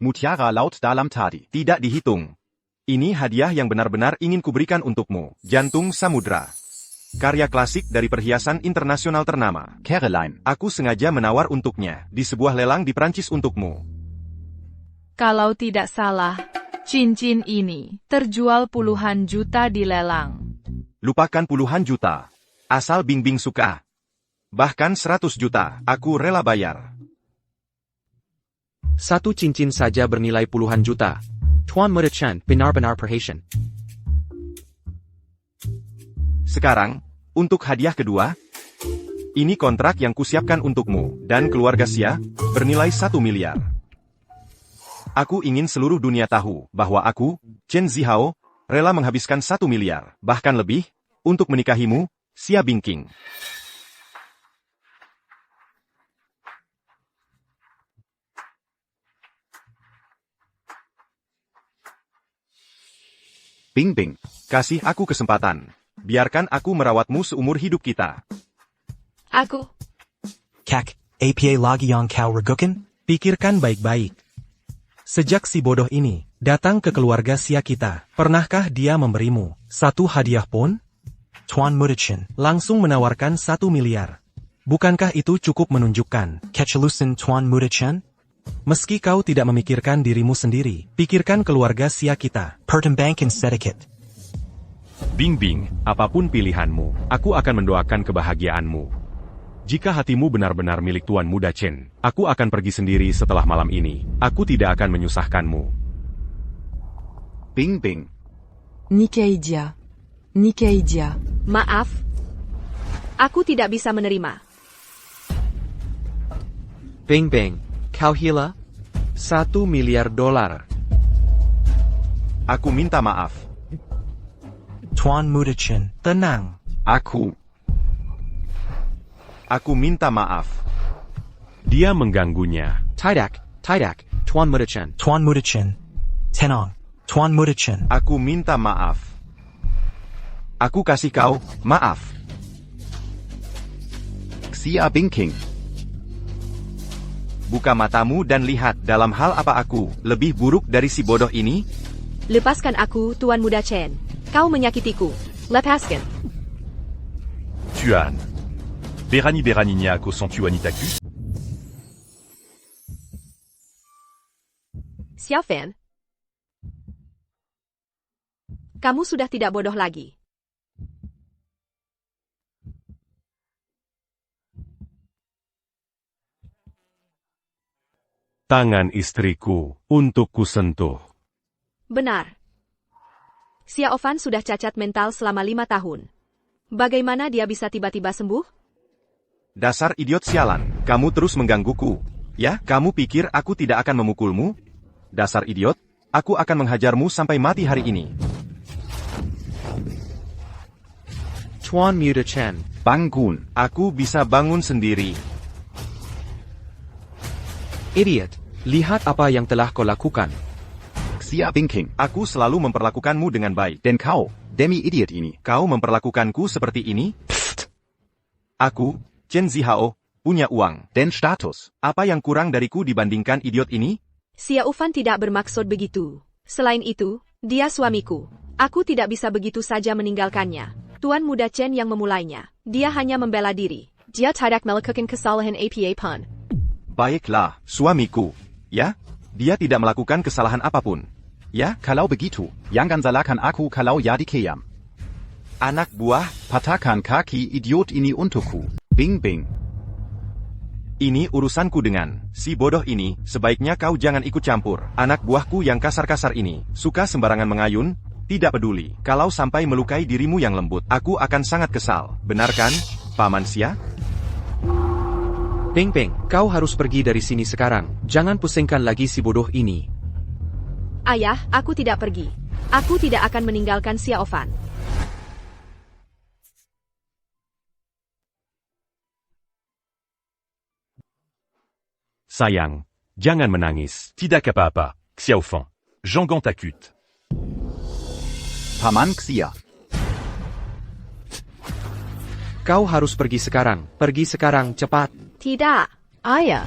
Mutiara laut dalam tadi. Tidak dihitung. Ini hadiah yang benar-benar ingin kuberikan untukmu. Jantung Samudra. Karya klasik dari perhiasan internasional ternama. Caroline. Aku sengaja menawar untuknya di sebuah lelang di Prancis untukmu. Kalau tidak salah, cincin ini terjual puluhan juta di lelang. Lupakan puluhan juta. Asal Bingbing suka. Bahkan 100 juta, aku rela bayar. Satu cincin saja bernilai puluhan juta. Tuan Muda Chen benar-benar perhatian. Sekarang, untuk hadiah kedua, ini kontrak yang kusiapkan untukmu dan keluarga Xia, bernilai 1 miliar. Aku ingin seluruh dunia tahu bahwa aku, Chen Zihao, rela menghabiskan 1 miliar, bahkan lebih, untuk menikahimu, Xia Bingking. Bingbing. Kasih aku kesempatan. Biarkan aku merawatmu seumur hidup kita. Aku. Kak, APA lagi yang kau ragukan? Pikirkan baik-baik. Sejak si bodoh ini datang ke keluarga Xia kita, pernahkah dia memberimu satu hadiah pun? Tuan Muda Chen. Langsung menawarkan 1 miliar. Bukankah itu cukup menunjukkan Kecelusan Tuan Muda Chen? Meski kau tidak memikirkan dirimu sendiri, pikirkan keluarga Xia kita. Pertimbangkan sedikit. Bingbing, apapun pilihanmu, aku akan mendoakan kebahagiaanmu. Jika hatimu benar-benar milik Tuan Muda Chen, aku akan pergi sendiri setelah malam ini. Aku tidak akan menyusahkanmu. Bingbing. Nikaidia. Nikaidia. Maaf. Aku tidak bisa menerima. Bing Bing, kau gila? $1 miliar. Aku minta maaf. Tuan Mudachin, Tenang. Aku minta maaf. Dia mengganggunya. Tidak, Tuan Mudachin. Tuan Mudachin. Tenang, Tuan Mudachin. Aku minta maaf. Aku kasih kau maaf. Xia Bingking. Buka matamu dan lihat dalam hal apa aku lebih buruk dari si bodoh ini? Lepaskan aku, Tuan Muda Chen. Kau menyakitiku. Lepaskan. Tuan. Berani beraninya aku sentuhan itaku. Xiaofan. Kamu sudah tidak bodoh lagi. Tangan istriku untuk kusentuh. Benar. Xiaofan sudah cacat mental selama 5 tahun. Bagaimana dia bisa tiba-tiba sembuh? Dasar idiot sialan, kamu terus menggangguku. Ya, kamu pikir aku tidak akan memukulmu? Dasar idiot, aku akan menghajarmu sampai mati hari ini. Tuan Mudachin. Bangun. Aku bisa bangun sendiri. Idiot, lihat apa yang telah kau lakukan. Xia Bingking. Aku selalu memperlakukanmu dengan baik. Dan kau, demi idiot ini. Kau memperlakukanku seperti ini? Pfft. Aku, Chen Zihao, punya uang. Dan status. Apa yang kurang dariku dibandingkan idiot ini? Xiaofan tidak bermaksud begitu. Selain itu, dia suamiku. Aku tidak bisa begitu saja meninggalkannya. Tuan Muda Chen yang memulainya. Dia hanya membela diri. Dia tidak melakukan kesalahan apa-apa. Baiklah, suamiku. Ya? Dia tidak melakukan kesalahan apapun. Ya? Kalau begitu, jangan salahkan aku kalau jadi kiam. Anak buah, Patahkan kaki idiot ini untukku. Bing Bing. ini urusanku dengan si bodoh ini. Sebaiknya kau jangan ikut campur. Anak buahku yang kasar-kasar ini, suka sembarangan mengayun, tidak peduli. Kalau sampai melukai dirimu yang lembut, aku akan sangat kesal. Benar kan, Paman Xia? Bing Bing, kau harus pergi dari sini sekarang. Jangan pusingkan lagi si bodoh ini. Ayah, aku tidak pergi. Aku tidak akan meninggalkan Xiaofan. Sayang, jangan menangis. Tidak apa-apa, Xiaofan. Jangan takut. Paman Xia. Kau harus pergi sekarang. Pergi sekarang, cepat. Tidak, ayah.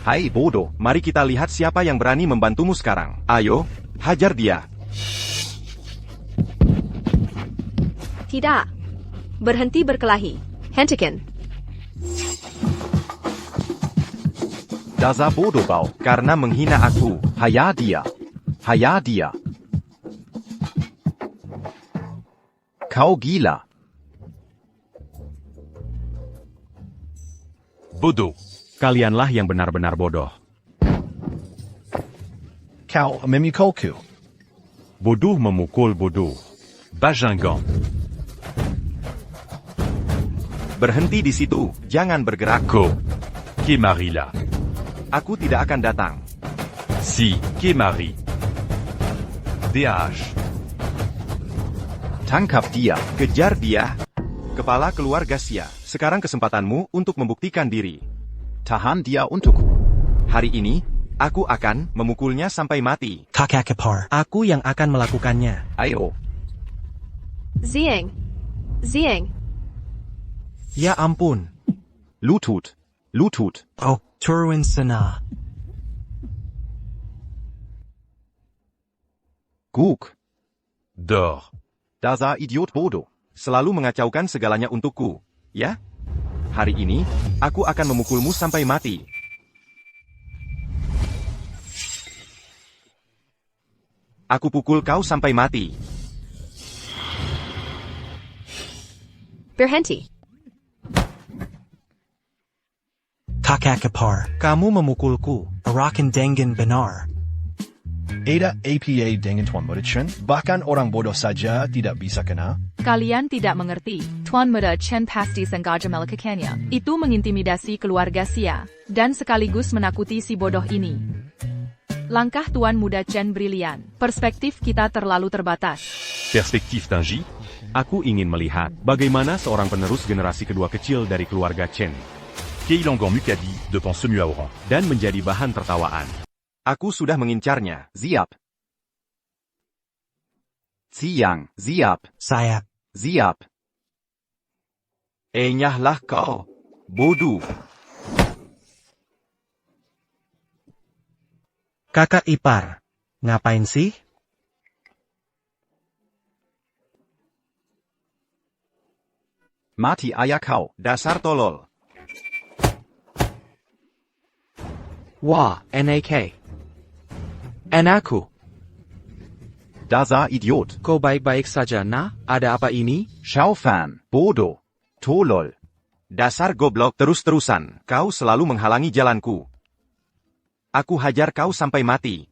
Hai bodoh, mari kita lihat siapa yang berani membantumu sekarang. Ayo, hajar dia. Tidak. Berhenti berkelahi. Hentikan. Dasar bodoh bau. Karena menghina aku. Haya dia. Haya dia. Kau gila. Bodoh. Kalianlah yang benar-benar bodoh. Kau memukulku. Bodoh memukul bodoh. Bajingan. Berhenti di situ, jangan bergerak. Ko. Kemarila. Aku tidak akan datang. Si. Kemari. DH. Tangkap dia. Kejar dia. Kepala keluarga Xia, sekarang kesempatanmu untuk membuktikan diri. Tahan dia untukku. Hari ini, aku akan memukulnya sampai mati. Kakakapar. Aku yang akan melakukannya. Ayo. Zieng. Zieng. Ya ampun. Lutut. Lutut. Oh, Turwin Sana. Guk. Dor. Dasar idiot bodoh. Selalu mengacaukan segalanya untukku, ya? Hari ini, aku akan memukulmu sampai mati. Aku pukul kau sampai mati. Berhenti. Kakak Kapar. Kamu memukulku. Arakan dengan benar. Ada apa dengan Tuan Muda Chen? Bahkan orang bodoh saja tidak bisa kena. Kalian tidak mengerti. Tuan Muda Chen pasti sengaja melakukannya. Itu mengintimidasi keluarga Xia, dan sekaligus menakuti si bodoh ini. Langkah Tuan Muda Chen brilian. Perspektif kita terlalu terbatas. Perspektif Tanji? Aku ingin melihat bagaimana seorang penerus generasi kedua kecil dari keluarga Chen Keilangan Mukadi, depan Semua Orang. dan menjadi bahan tertawaan. Aku sudah mengincarnya. Siap. Siang, siap. Siap. Siap. Enyahlah kau, bodoh. Kakak ipar. Ngapain sih? Mati ayah kau. Dasar tolol. Wah, NAK. Anakku, Dasar Idiot. kau baik-baik saja nah? Ada apa ini? Schaufan. Bodoh. Tolol. Dasar goblok terus-terusan. Kau selalu menghalangi jalanku. Aku hajar kau sampai mati.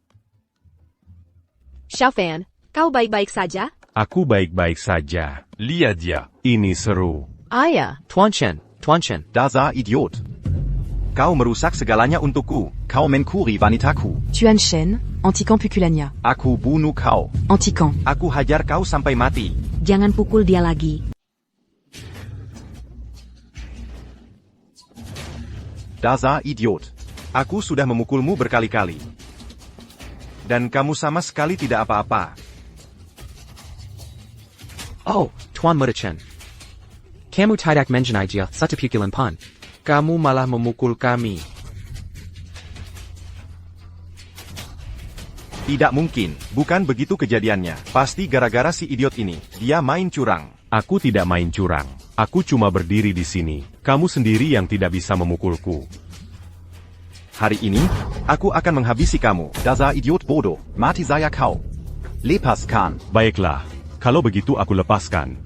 Xiaofan, kau baik-baik saja? Aku baik-baik saja. Lihat dia. Ini seru. Ayah, Tuan Chen. Dasar Idiot. Kau merusak segalanya untukku. Kau mencuri wanitaku. Tuan Shen, Antican Puculania. Aku bunuh kau. Antican. Aku hajar kau sampai mati. Jangan pukul dia lagi. Dasar Idiot. Aku sudah memukulmu berkali-kali. Dan kamu sama sekali tidak apa-apa. Oh, Tuan Muda Chen. Kamu tidak menjenai satu pukulan pun. Kamu malah memukul kami. Tidak mungkin. Bukan begitu kejadiannya. Pasti gara-gara si idiot ini. Dia main curang. Aku tidak main curang. Aku cuma berdiri di sini. Kamu sendiri yang tidak bisa memukulku. Hari ini, aku akan menghabisi kamu. Dasar Idiot bodoh. Mati saya kau. Lepaskan. Baiklah. Kalau begitu aku lepaskan.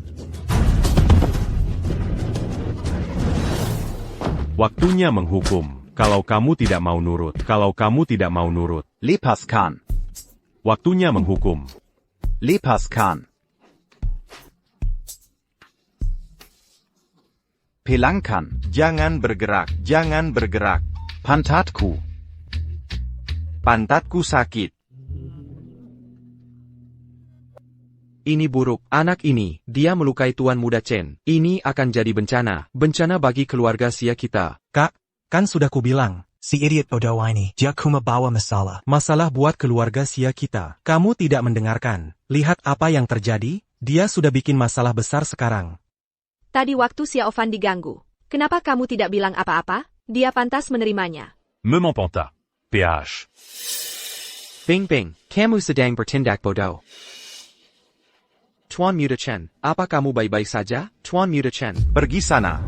Waktunya menghukum. Kalau kamu tidak mau nurut. Kalau kamu tidak mau nurut. Lepaskan. Waktunya menghukum. Lepaskan. Pelangkan. Jangan bergerak. Jangan bergerak. Pantatku. Pantatku sakit. Ini buruk. Anak ini, dia melukai Tuan Muda Chen. Ini akan jadi bencana. Bencana bagi keluarga Xia kita. Kak, kan sudah kubilang. Si idiot bodoh ini. Dia cuma bawa masalah. Masalah buat keluarga Xia kita. Kamu tidak mendengarkan. Lihat apa yang terjadi. Dia sudah bikin masalah besar sekarang. tadi waktu Xiaofan diganggu. Kenapa kamu tidak bilang apa-apa? Dia pantas menerimanya. Me m'empanta. PH. Bing, kamu sedang bertindak bodoh. Tuan Muda Chen, apa kamu baik-baik saja? Tuan Muda Chen. Pergi sana.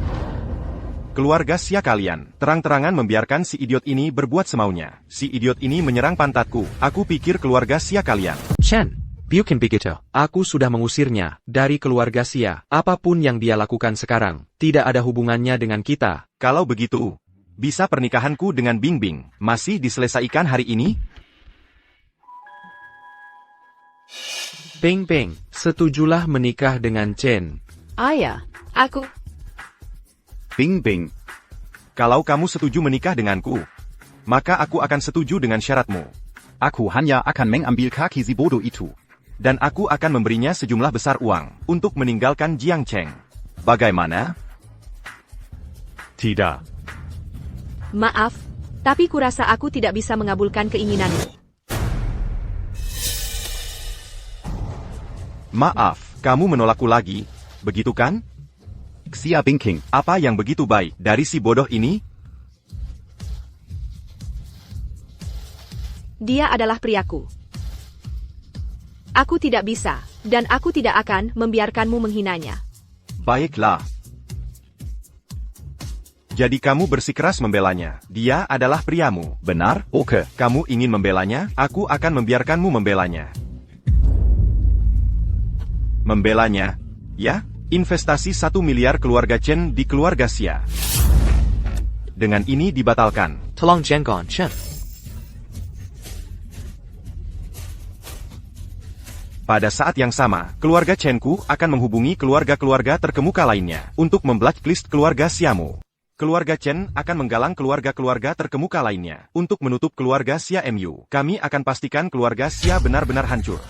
Keluarga Xia kalian, terang-terangan membiarkan si idiot ini berbuat semaunya. Si idiot ini menyerang pantatku. Aku pikir keluarga Xia kalian. Chen, bukan begitu. Aku sudah mengusirnya dari keluarga Xia. Apapun yang dia lakukan sekarang, tidak ada hubungannya dengan kita. Kalau begitu, bisa pernikahanku dengan Bingbing masih diselesaikan hari ini? Bing, setujulah menikah dengan Chen. Ayah, aku... Bing. Kalau kamu setuju menikah denganku, maka aku akan setuju dengan syaratmu. Aku hanya akan mengambil kaki si bodoh itu. Dan aku akan memberinya sejumlah besar uang untuk meninggalkan Jiang Cheng. Bagaimana? Tidak. Maaf, tapi kurasa aku tidak bisa mengabulkan keinginanmu. Maaf, kamu menolakku lagi, begitu kan? Xia Bingking. Apa yang begitu baik dari si bodoh ini? Dia adalah priaku. Aku tidak bisa, dan aku tidak akan membiarkanmu menghinanya. Baiklah. Jadi kamu bersikeras membelanya. Dia adalah priamu, benar? Oke. Kamu ingin membelanya? Aku akan membiarkanmu membelanya. Membelanya? Ya? Investasi 1 miliar keluarga Chen di keluarga Xia. Dengan ini dibatalkan. Tolong Jengon Chen. Pada saat yang sama, keluarga Chenku akan menghubungi keluarga-keluarga terkemuka lainnya untuk memblacklist keluarga Siamu. Keluarga Chen akan menggalang keluarga-keluarga terkemuka lainnya untuk menutup keluarga Xia MU. Kami akan pastikan keluarga Xia benar-benar hancur.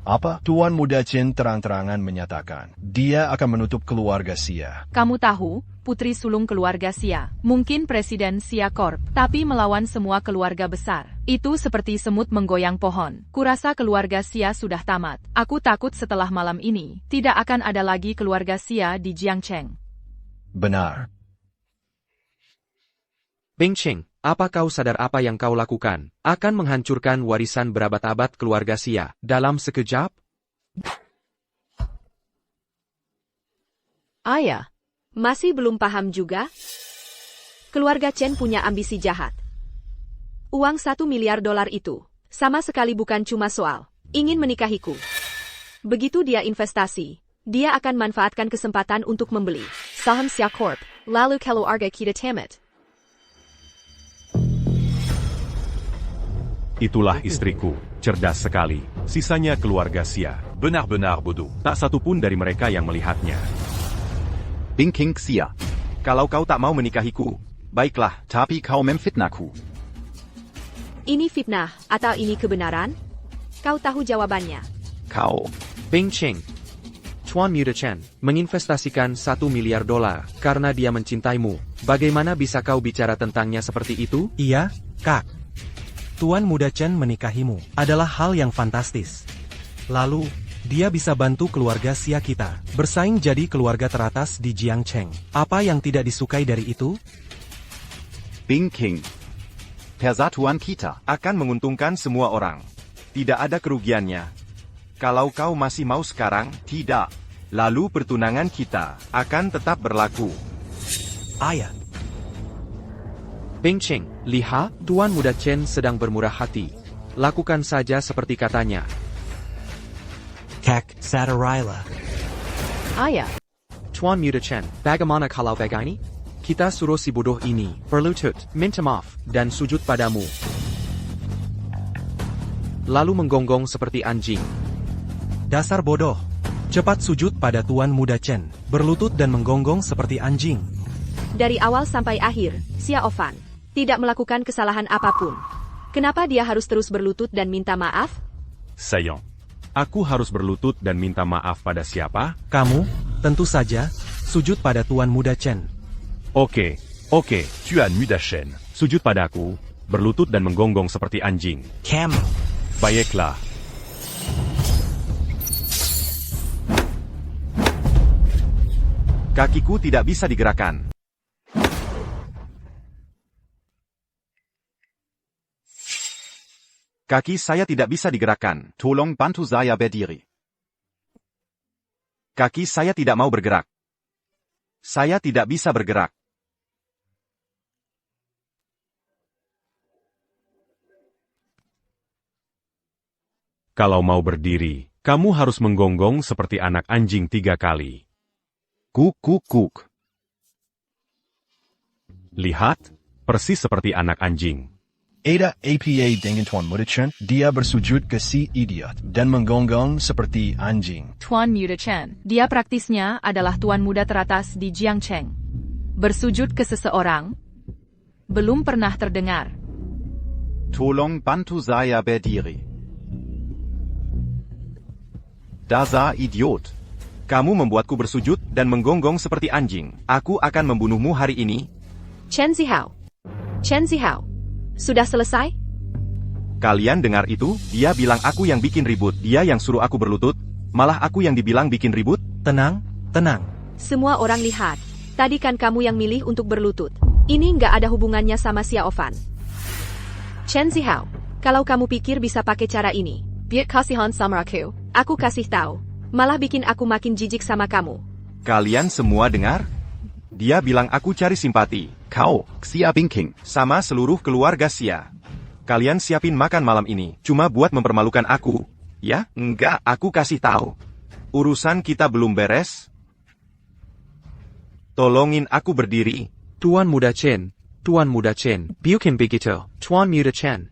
Apa? Tuan Muda Chen terang-terangan menyatakan, dia akan menutup keluarga Xia. Kamu tahu, putri sulung keluarga Xia, mungkin Presiden Xia Corp, tapi melawan semua keluarga besar. Itu seperti semut menggoyang pohon. Kurasa keluarga Xia sudah tamat. Aku takut setelah malam ini, tidak akan ada lagi keluarga Xia di Jiangcheng. Benar. Bing Ching, apa kau sadar apa yang kau lakukan? Akan menghancurkan warisan berabad-abad keluarga Xia dalam sekejap? Ayah, masih belum paham juga? Keluarga Chen punya ambisi jahat. Uang $1 miliar itu, sama sekali bukan cuma soal ingin menikahiku. Begitu dia investasi, dia akan manfaatkan kesempatan untuk membeli saham Xia Corp, lalu keluarga kita tamat. Itulah istriku, cerdas sekali. Sisanya keluarga Xia. Benar-benar bodoh. Tak satu pun dari mereka yang melihatnya. Binking Xia. Kalau kau tak mau menikahiku, baiklah. Tapi kau memfitnahku. Ini fitnah, atau ini kebenaran? Kau tahu jawabannya. Kau. Bing Ching. Tuan Muda Chen menginvestasikan $1 miliar karena dia mencintaimu. Bagaimana bisa kau bicara tentangnya seperti itu? Iya, Kak. Tuan Muda Chen menikahimu adalah hal yang fantastis. Lalu, dia bisa bantu keluarga Xia kita bersaing jadi keluarga teratas di Jiangcheng. Apa yang tidak disukai dari itu? Binking. Persatuan kita akan menguntungkan semua orang. Tidak ada kerugiannya. Kalau kau masih mau sekarang, tidak. Lalu pertunangan kita akan tetap berlaku. Ayah. Bing Ching, lihat, Tuan Muda Chen sedang bermurah hati. Lakukan saja seperti katanya. Kak Satarila. Ayah. Tuan Muda Chen, bagaimana kalau begini? Kita suruh si bodoh ini berlutut, minta maaf, dan sujud padamu. Lalu menggonggong seperti anjing. Dasar bodoh. Cepat sujud pada Tuan Muda Chen, berlutut dan menggonggong seperti anjing. Dari awal sampai akhir, Xia Ofan tidak melakukan kesalahan apapun. Kenapa dia harus terus berlutut dan minta maaf? Saillant. Aku harus berlutut dan minta maaf pada siapa? Kamu, tentu saja, sujud pada Tuan Muda Chen. Oke. Tuan Muda Chen. Sujud padaku, berlutut dan menggonggong seperti anjing. Cam. Baiklah. Kakiku tidak bisa digerakkan. Kaki saya tidak bisa digerakkan. Tolong bantu saya berdiri. Kaki saya tidak mau bergerak. Saya tidak bisa bergerak. Kalau mau berdiri, kamu harus menggonggong seperti anak anjing 3 kali. Kuk kuk kuk. Lihat, persis seperti anak anjing. Ada apa dengan Tuan Muda Chen? Dia bersujud ke si idiot dan menggonggong seperti anjing. Tuan Muda Chen, dia praktisnya adalah tuan muda teratas di Jiangcheng. Bersujud ke seseorang? Belum pernah terdengar. Tolong bantu saya berdiri. Dasar idiot. Kamu membuatku bersujud dan menggonggong seperti anjing. Aku akan membunuhmu hari ini. Chen Zihao. Sudah selesai? Kalian dengar itu? Dia bilang aku yang bikin ribut. Dia yang suruh aku berlutut. Malah aku yang dibilang bikin ribut. Tenang. Semua orang lihat. Tadi kan kamu yang milih untuk berlutut. Ini nggak ada hubungannya sama Xia Ofan. Chen Zihao, kalau kamu pikir bisa pakai cara ini, biar kasihan sama aku kasih tahu. Malah bikin aku makin jijik sama kamu. Kalian semua dengar? Dia bilang aku cari simpati. Kau, Xia Binking. Sama seluruh keluarga Xia. Kalian siapin makan malam ini, cuma buat mempermalukan aku. Ya? Enggak, aku kasih tahu. Urusan kita belum beres. Tolongin aku berdiri. Tuan Muda Chen, Tuan Muda Chen, bukan begitu, Tuan Muda Chen.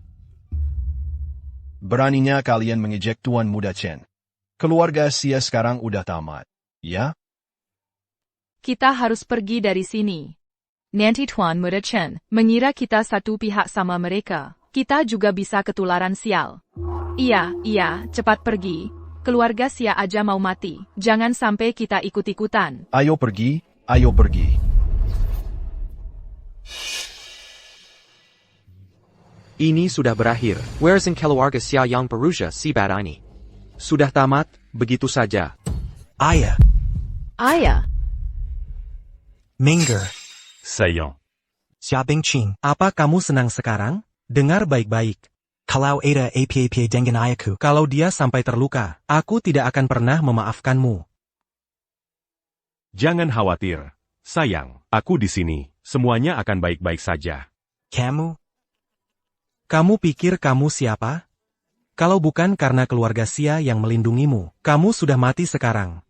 Beraninya kalian mengejek Tuan Muda Chen. Keluarga Xia sekarang udah tamat, ya? Kita harus pergi dari sini. Nanti Tuan Muda Chen mengira kita satu pihak sama mereka. Kita juga bisa ketularan sial. Iya, cepat pergi. Keluarga Xia aja mau mati. Jangan sampai kita ikut-ikutan. Ayo pergi, ayo pergi. Ini sudah berakhir. Whereas in keluarga Xia yang Perusia si bad ini. Sudah tamat, begitu saja. Ayah. Minger. Saillant. Xia Bingqing. Apa kamu senang sekarang? Dengar baik-baik. Kalau ada apa-apa dengan ayahku. Kalau dia sampai terluka, aku tidak akan pernah memaafkanmu. Jangan khawatir. Sayang, aku di sini. Semuanya akan baik-baik saja. Kamu? Kamu pikir kamu siapa? Kalau bukan karena keluarga Xia yang melindungimu, kamu sudah mati sekarang.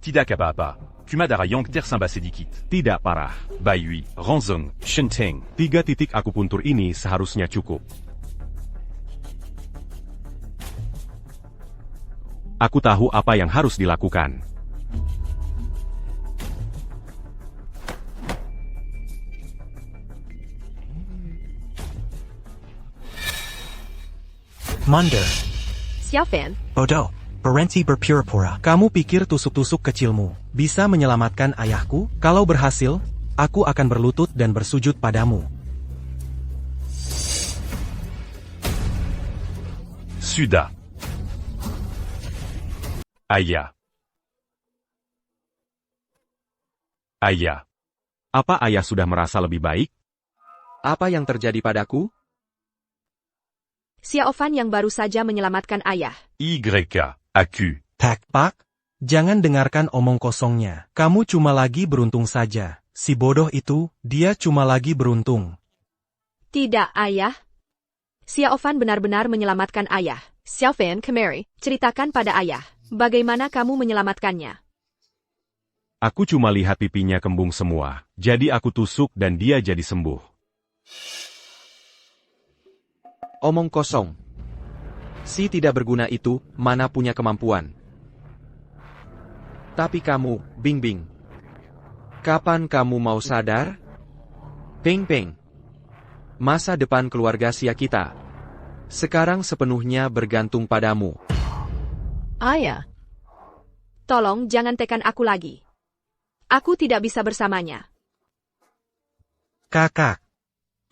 Tidak apa-apa. Kumada Yang tersambah sedikit. Tidak parah. Baiyui, Ranzong, Shenteng. 3 titik akupuntur ini seharusnya cukup. Aku tahu apa yang harus dilakukan. Munder. Xiaofan, Bodoh. Berhenti berpura-pura. Kamu pikir tusuk-tusuk kecilmu bisa menyelamatkan ayahku? Kalau berhasil, aku akan berlutut dan bersujud padamu. Suda. Ayah. Ayah. Apa ayah sudah merasa lebih baik? Apa yang terjadi padaku? Xiaofan yang baru saja menyelamatkan ayah. YK. Aku. Pak, jangan dengarkan omong kosongnya. Kamu cuma lagi beruntung saja. Si bodoh itu, dia cuma lagi beruntung. Tidak, ayah. Xiaofan benar-benar menyelamatkan ayah. Xiaofan, kemari, ceritakan pada ayah. Bagaimana kamu menyelamatkannya? Aku cuma lihat pipinya kembung semua. Jadi aku tusuk dan dia jadi sembuh. Omong kosong. Si tidak berguna itu, mana punya kemampuan. Tapi kamu, Bing. Kapan kamu mau sadar? Peng. Masa depan keluarga Xia kita sekarang sepenuhnya bergantung padamu. Ayah. Tolong jangan tekan aku lagi. Aku tidak bisa bersamanya. Kakak.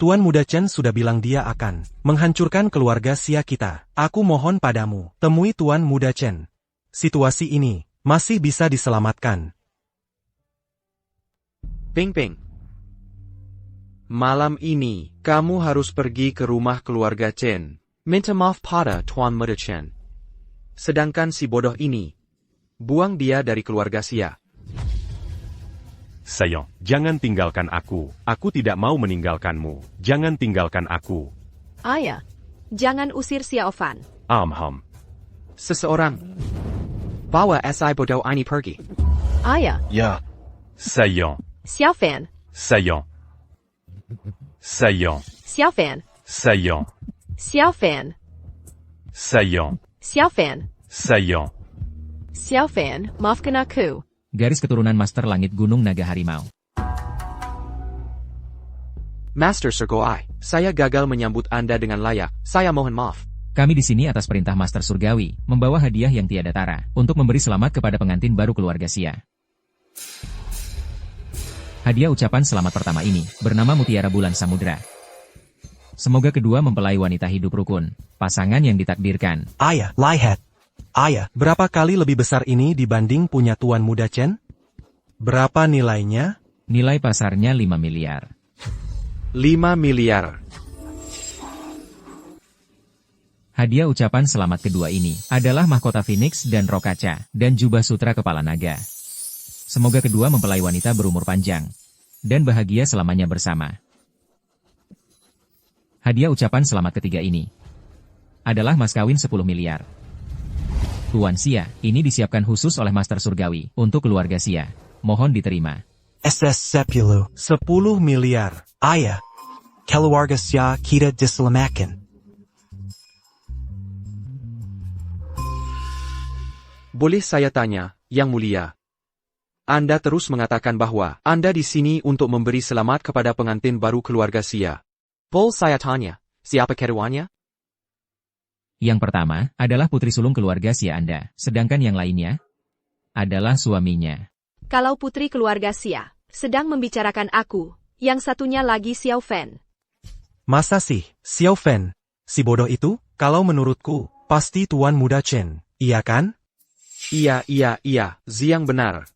Tuan Muda Chen sudah bilang dia akan menghancurkan keluarga Xia kita. Aku mohon padamu, temui Tuan Muda Chen. Situasi ini masih bisa diselamatkan. Peng. Malam ini, kamu harus pergi ke rumah keluarga Chen. Minta maaf pada Tuan Muda Chen. Sedangkan si bodoh ini, buang dia dari keluarga Xia. Sayang, jangan tinggalkan aku. Aku tidak mau meninggalkanmu. Jangan tinggalkan aku. Ayah, jangan usir Xiaofan. Seseorang. Bawa SI bodoh ini pergi. Ayah. Ya. Saillant. Xiaofan. Saillant. Saillant. Xiaofan. Saillant. Xiaofan. Saillant. Xiaofan. Saillant. Xiaofan, maafkan aku. Garis keturunan Master Langit Gunung Naga Harimau. Master Surgawi, saya gagal menyambut Anda dengan layak. Saya mohon maaf. Kami di sini atas perintah Master Surgawi, membawa hadiah yang tiada tara, untuk memberi selamat kepada pengantin baru keluarga Xia. Hadiah ucapan selamat pertama ini, bernama Mutiara Bulan Samudra. Semoga kedua mempelai wanita hidup rukun, pasangan yang ditakdirkan. Ayah, lihat. Ayah, Berapa kali lebih besar ini dibanding punya Tuan Muda Chen? Berapa nilainya? Nilai pasarnya 5 miliar. 5 miliar. Hadiah ucapan selamat kedua ini adalah mahkota Phoenix dan rok kaca, dan jubah sutra kepala naga. Semoga kedua mempelai wanita berumur panjang dan bahagia selamanya bersama. Hadiah ucapan selamat ketiga ini adalah mas kawin 10 miliar. Tuan Xia, ini disiapkan khusus oleh Master Surgawi untuk keluarga Xia. Mohon diterima. SS Sepuluh. 10 miliar. Ayah. Keluarga saya kita diselamatkan. Boleh saya tanya, Yang Mulia? Anda terus mengatakan bahwa Anda di sini untuk memberi selamat kepada pengantin baru keluarga Xia. Boleh saya tanya, siapa keduanya? Yang pertama adalah putri sulung keluarga Xia Anda, sedangkan yang lainnya adalah suaminya. Kalau putri keluarga Xia sedang membicarakan aku, yang satunya lagi Xiao Fan. Masa sih, Xiao Fan? Si bodoh itu? Kalau menurutku, pasti Tuan Muda Chen, iya kan? Iya, Ziang benar.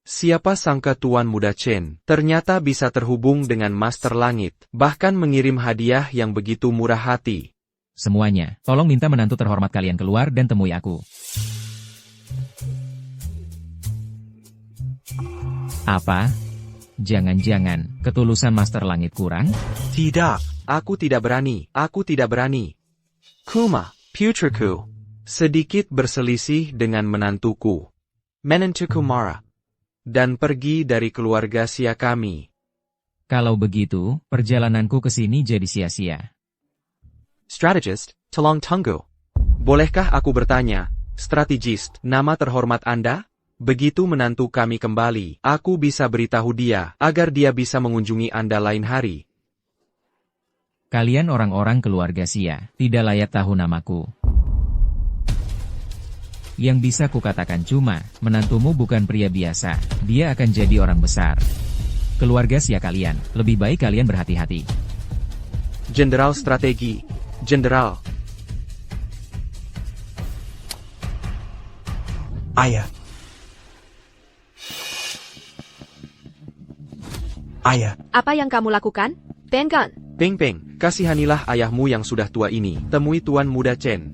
Siapa sangka Tuan Muda Chen ternyata bisa terhubung dengan Master Langit, bahkan mengirim hadiah yang begitu murah hati. Semuanya, tolong minta menantu terhormat kalian keluar dan temui aku. Apa? Jangan-jangan ketulusan Master Langit kurang? Tidak. Aku tidak berani. Kuma, putriku, sedikit berselisih dengan menantuku. Menantuku marah. Dan pergi dari keluarga Xia kami. Kalau begitu, perjalananku ke sini jadi sia-sia. Strategist, tolong tunggu. Bolehkah aku bertanya, strategist, nama terhormat Anda? Begitu menantu kami kembali, aku bisa beritahu dia, agar dia bisa mengunjungi Anda lain hari. Kalian orang-orang keluarga Xia, tidak layak tahu namaku. Yang bisa kukatakan cuma, menantumu bukan pria biasa, dia akan jadi orang besar. Keluarga Xia kalian, lebih baik kalian berhati-hati. Jenderal Strategi, Jenderal. Ayah. Apa yang kamu lakukan? Pengan. Peng, kasihanilah ayahmu yang sudah tua ini. Temui Tuan Muda Chen.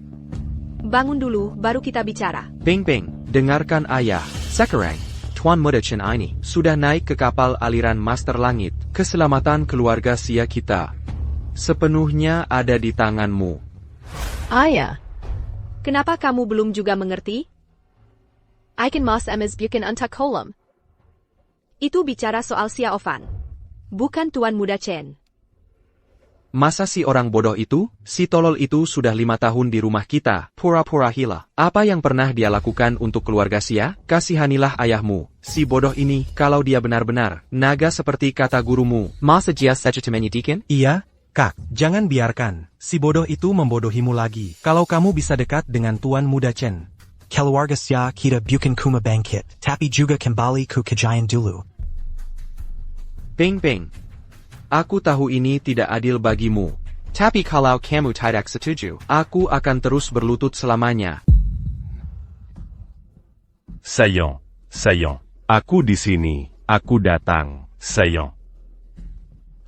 Bangun dulu, baru kita bicara. Peng, dengarkan ayah. Sekarang, Tuan Muda Chen ini sudah naik ke kapal aliran Master Langit. Keselamatan keluarga Xia kita sepenuhnya ada di tanganmu. Ayah. Kenapa kamu belum juga mengerti? Ikan mas emes bukan antak kolam. Itu bicara soal Xiao Fan. Bukan Tuan Muda Chen. Masa si orang bodoh itu, si tolol itu sudah 5 tahun di rumah kita, pura-pura hila. Apa yang pernah dia lakukan untuk keluarga Xia? Kasihanilah ayahmu, si bodoh ini, kalau dia benar-benar naga seperti kata gurumu. Masa dia saja menyedihkan? Iya, Kak, jangan biarkan si bodoh itu membodohimu lagi. Kalau kamu bisa dekat dengan Tuan Muda Chen. Keluarga saya kita bukan cuma bangkit, tapi juga kembali ke kejayaan dulu. Peng. Aku tahu ini tidak adil bagimu. Tapi kalau kamu tidak setuju, aku akan terus berlutut selamanya. Sayon. Aku di sini. Aku datang. Sayon.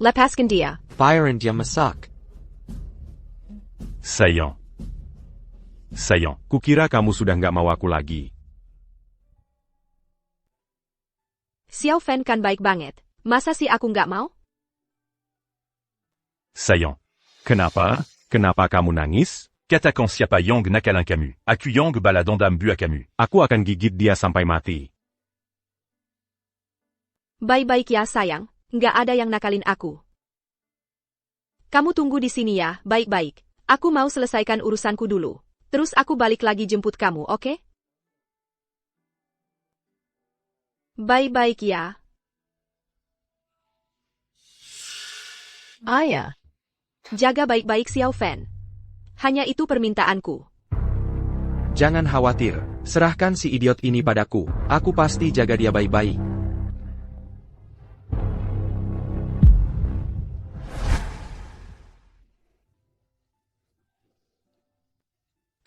Lepaskan dia. Byron dia masak. Sayon. Kukira kamu sudah nggak mau aku lagi. Xiao Fan kan baik banget. Masa sih aku nggak mau? Sayon. Kenapa? Kenapa kamu nangis? Qu'attaquant Siapa Yang n'a qu'Alain Camus. Accuyang baladant dame bu à Camus. Aku akan gigit dia sampai mati. Baik-baik ya sayang, nggak ada yang nakalin aku. Kamu tunggu di sini ya, baik-baik. Aku mau selesaikan urusanku dulu. Terus aku balik lagi jemput kamu, oke? Baik-baik ya. Ayah. Jaga baik-baik Xiao Fan. Hanya itu permintaanku. Jangan khawatir, serahkan si idiot ini padaku. Aku pasti jaga dia baik-baik.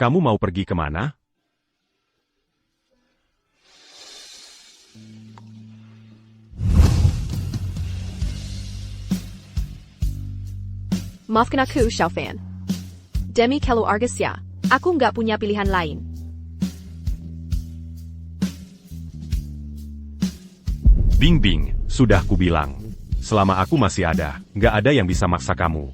Kamu mau pergi kemana? Maafkan aku, Xiao Fan. Demi keluarga Xia, aku nggak punya pilihan lain. Bing, sudah kubilang. Selama aku masih ada, nggak ada yang bisa maksa kamu.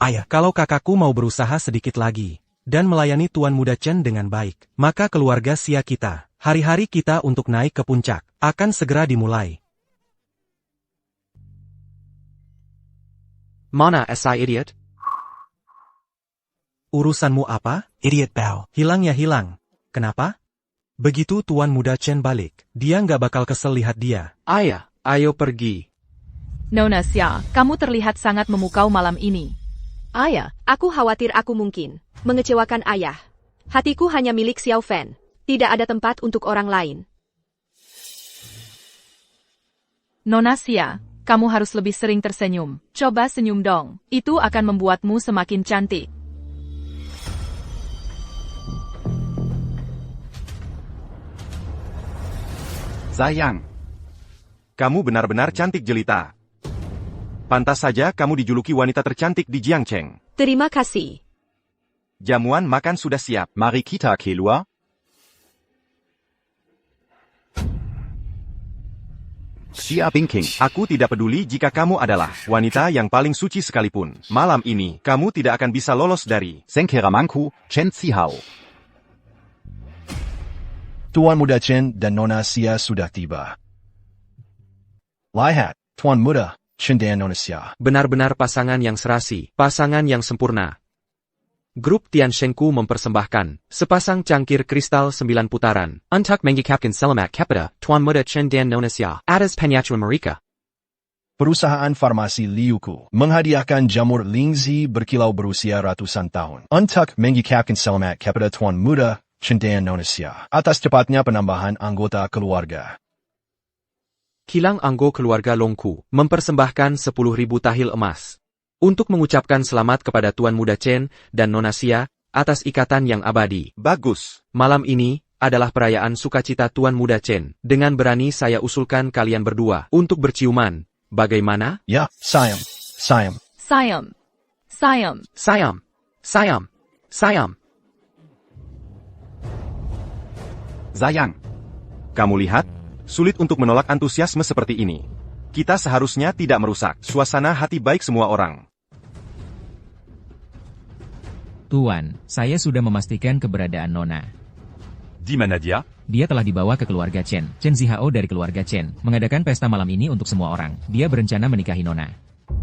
Ayah, kalau kakakku mau berusaha sedikit lagi, dan melayani Tuan Muda Chen dengan baik, maka keluarga Xia kita, hari-hari kita untuk naik ke puncak, akan segera dimulai. Mana SI idiot? Urusanmu apa? Idiot Bao. Hilang ya hilang. Kenapa? Begitu Tuan Muda Chen balik, dia nggak bakal kesel lihat dia. Ayah, ayo pergi. Nona Xia, kamu terlihat sangat memukau malam ini. Ayah, aku khawatir aku mungkin mengecewakan ayah. Hatiku hanya milik Xiao Fan. Tidak ada tempat untuk orang lain. Nona Xia, kamu harus lebih sering tersenyum. Coba senyum dong. Itu akan membuatmu semakin cantik. Sayang. Kamu benar-benar cantik jelita. Pantas saja kamu dijuluki wanita tercantik di Jiangcheng. Terima kasih. Jamuan makan sudah siap. Mari kita keluar. Xia Bingking. Aku tidak peduli jika kamu adalah wanita yang paling suci sekalipun. Malam ini, kamu tidak akan bisa lolos dari Sengkeramangku, Chen Zihao. Tuan Muda Chen dan Nona Xia sudah tiba. Lihat, Tuan Muda Chen dan Nona Xia. Benar-benar pasangan yang serasi, pasangan yang sempurna. Grup Tianshengku mempersembahkan sepasang cangkir kristal 9 putaran. Untuk menggikapkan selamat kepada Tuan Muda Chen dan Nona Xia atas penyacuan mereka. Perusahaan farmasi Liuku menghadiahkan jamur Lingzi berkilau berusia ratusan tahun. Untuk menggikapkan selamat kepada Tuan Muda Chen dan Nona Xia atas cepatnya penambahan anggota keluarga. Kilang Anggo keluarga Longku mempersembahkan 10.000 tahil emas. Untuk mengucapkan selamat kepada Tuan Muda Chen dan Nona Xia atas ikatan yang abadi. Bagus. Malam ini adalah perayaan sukacita Tuan Muda Chen. Dengan berani saya usulkan kalian berdua untuk berciuman. Bagaimana? Ya, sayang. Sayang. Sayang. Sayang. Sayang. Sayang. Sayang. Zayang. Kamu lihat? Sulit untuk menolak antusiasme seperti ini. Kita seharusnya tidak merusak suasana hati baik semua orang. Tuan, saya sudah memastikan keberadaan Nona. Di mana dia? Dia telah dibawa ke keluarga Chen. Chen Zihao dari keluarga Chen mengadakan pesta malam ini untuk semua orang. Dia berencana menikahi Nona.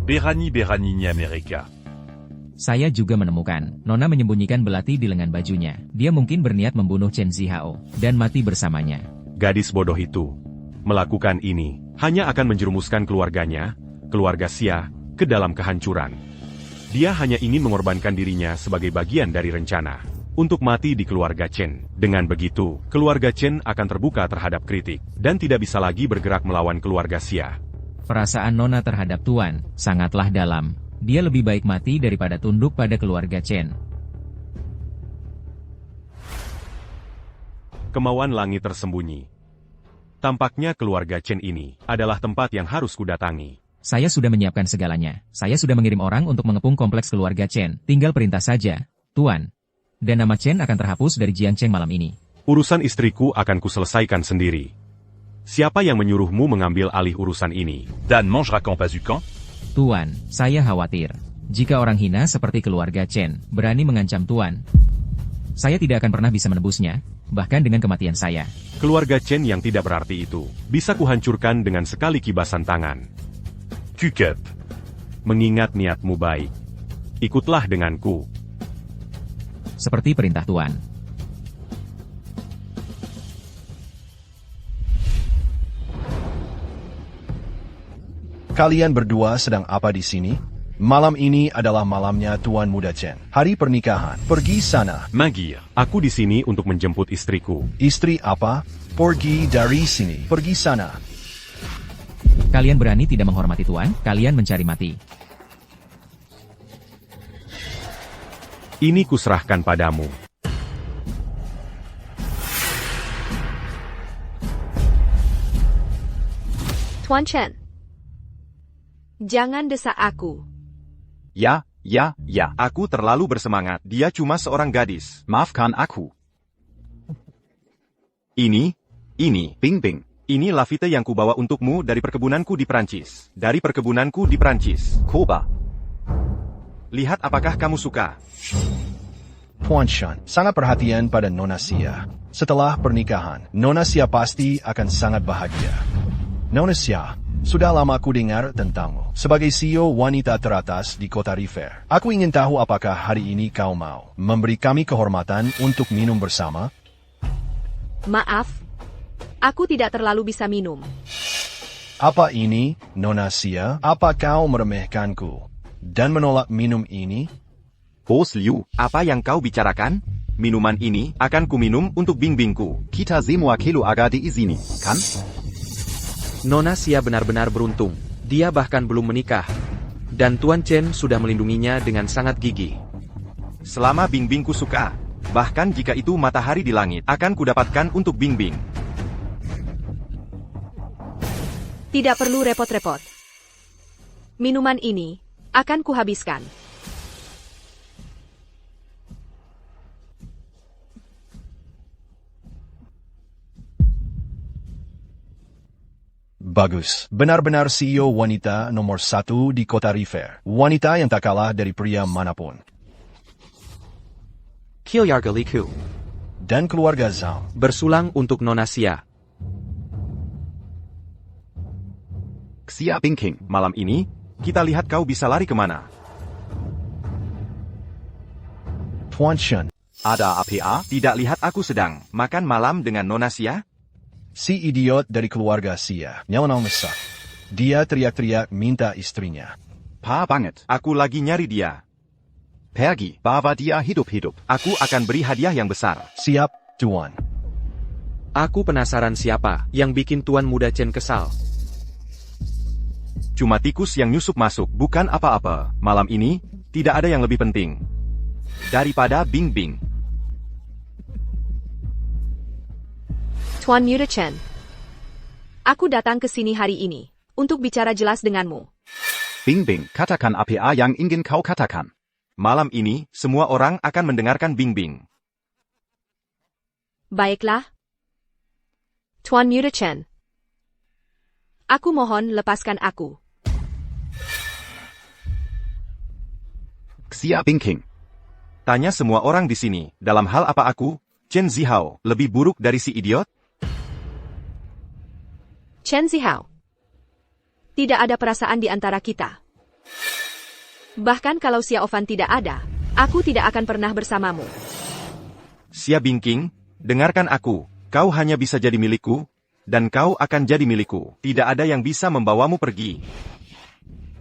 Berani-beraninya mereka. Saya juga menemukan, Nona menyembunyikan belati di lengan bajunya. Dia mungkin berniat membunuh Chen Zihao dan mati bersamanya. Gadis bodoh itu melakukan ini hanya akan menjerumuskan keluarganya, keluarga Xia, ke dalam kehancuran. Dia hanya ingin mengorbankan dirinya sebagai bagian dari rencana untuk mati di keluarga Chen. Dengan begitu, keluarga Chen akan terbuka terhadap kritik dan tidak bisa lagi bergerak melawan keluarga Xia. Perasaan Nona terhadap Tuan sangatlah dalam. Dia lebih baik mati daripada tunduk pada keluarga Chen. Kemauan langit tersembunyi. Tampaknya keluarga Chen ini adalah tempat yang harus kudatangi. Saya sudah menyiapkan segalanya. Saya sudah mengirim orang untuk mengepung kompleks keluarga Chen. Tinggal perintah saja, Tuan. Dan nama Chen akan terhapus dari Jiangcheng malam ini. Urusan istriku akan kuselesaikan sendiri. Siapa yang menyuruhmu mengambil alih urusan ini? Dan mangera quand pas eu quand? Tuan, saya khawatir. Jika orang hina seperti keluarga Chen berani mengancam Tuan, saya tidak akan pernah bisa menebusnya, bahkan dengan kematian saya. Keluarga Chen yang tidak berarti itu bisa kuhancurkan dengan sekali kibasan tangan. Kukep. Mengingat niatmu baik, ikutlah denganku. Seperti perintah Tuan. Kalian berdua sedang apa di sini? Malam ini adalah malamnya Tuan Muda Chen. Hari pernikahan. Pergi sana. Magir, aku di sini untuk menjemput istriku. Istri apa? Pergi dari sini. Pergi sana. Kalian berani tidak menghormati Tuan? Kalian mencari mati. Ini kuserahkan padamu. Tuan Chen. Jangan desak aku. Ya. Aku terlalu bersemangat. Dia cuma seorang gadis. Maafkan aku. Ini. Bing Bing. Ini Lafite yang kubawa untukmu dari perkebunanku di Prancis. Dari perkebunanku di Prancis. Koba. Lihat apakah kamu suka. Tuan Shen sangat perhatian pada Nona Xia. Setelah pernikahan, Nona Xia pasti akan sangat bahagia. Nona Xia, sudah lama aku dengar tentangmu. Sebagai CEO wanita teratas di kota River, aku ingin tahu apakah hari ini kau mau memberi kami kehormatan untuk minum bersama? Maaf, aku tidak terlalu bisa minum. Apa ini, Nona Xia? Apa kau meremehkanku dan menolak minum ini? Bos Liu, apa yang kau bicarakan? Minuman ini akan kuminum untuk Bingbingku. Kita semua kilo agak diizini, kan? Nona Xia benar-benar beruntung. Dia bahkan belum menikah. Dan Tuan Chen sudah melindunginya dengan sangat gigih. Selama Bingbingku suka, bahkan jika itu matahari di langit, akan kudapatkan untuk Bingbing. Tidak perlu repot-repot. Minuman ini akan kuhabiskan. Bagus. Benar-benar CEO wanita nomor 1 di kota River. Wanita yang tak kalah dari pria manapun. Kilyarga Liku Dan keluarga Zhao bersulang untuk Nona Xia. Xia Bingking, Malam ini, kita lihat kau bisa lari kemana. Tuan Shen, ada APA? Tidak lihat aku sedang makan malam dengan Nona Xia? si idiot dari keluarga Xia, nyawa mesak. Dia teriak-teriak minta istrinya. Pa banget. Aku lagi nyari dia. Pergi, bawa dia hidup-hidup. Aku akan beri hadiah yang besar. Siap, Tuan. Aku penasaran siapa yang bikin Tuan Muda Chen kesal. Cuma tikus yang nyusup masuk, bukan apa-apa. Malam ini, tidak ada yang lebih penting daripada Bingbing. Tuan Muda Chen, aku datang ke sini hari ini untuk bicara jelas denganmu. Bingbing, katakan APA yang ingin kau katakan. Malam ini, semua orang akan mendengarkan Bingbing. Baiklah. Tuan Muda Chen, aku mohon lepaskan aku. Xia Bingking. Tanya semua orang di sini, dalam hal apa aku, Chen Zihao, lebih buruk dari si idiot? Chen Zihao, tidak ada perasaan di antara kita. Bahkan kalau Xia Ofan tidak ada, aku tidak akan pernah bersamamu. Xia Bingking, dengarkan aku, kau hanya bisa jadi milikku, dan kau akan jadi milikku. Tidak ada yang bisa membawamu pergi.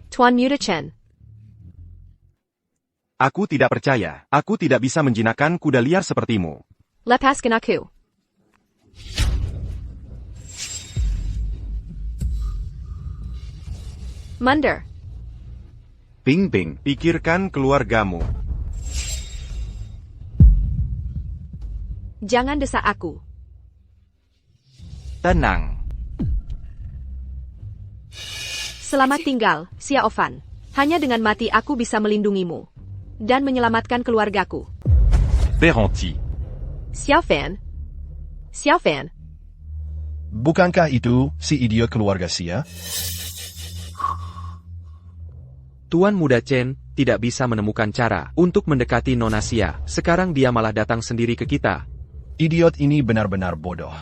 Tuan Muda Chen, aku tidak percaya, aku tidak bisa menjinakkan kuda liar sepertimu. lepaskan aku. Mundur. Bingbing. Pikirkan keluargamu. Jangan desak aku. Tenang. Selamat tinggal, Xia Ofan. Hanya dengan mati aku bisa melindungimu dan menyelamatkan keluargaku. Peranti. Xiao Fan. Xiao Fan. Bukankah itu si idiot keluarga Xia? Tuan Muda Chen tidak bisa menemukan cara untuk mendekati Nona Xia. Sekarang dia malah datang sendiri ke kita. Idiot ini benar-benar bodoh.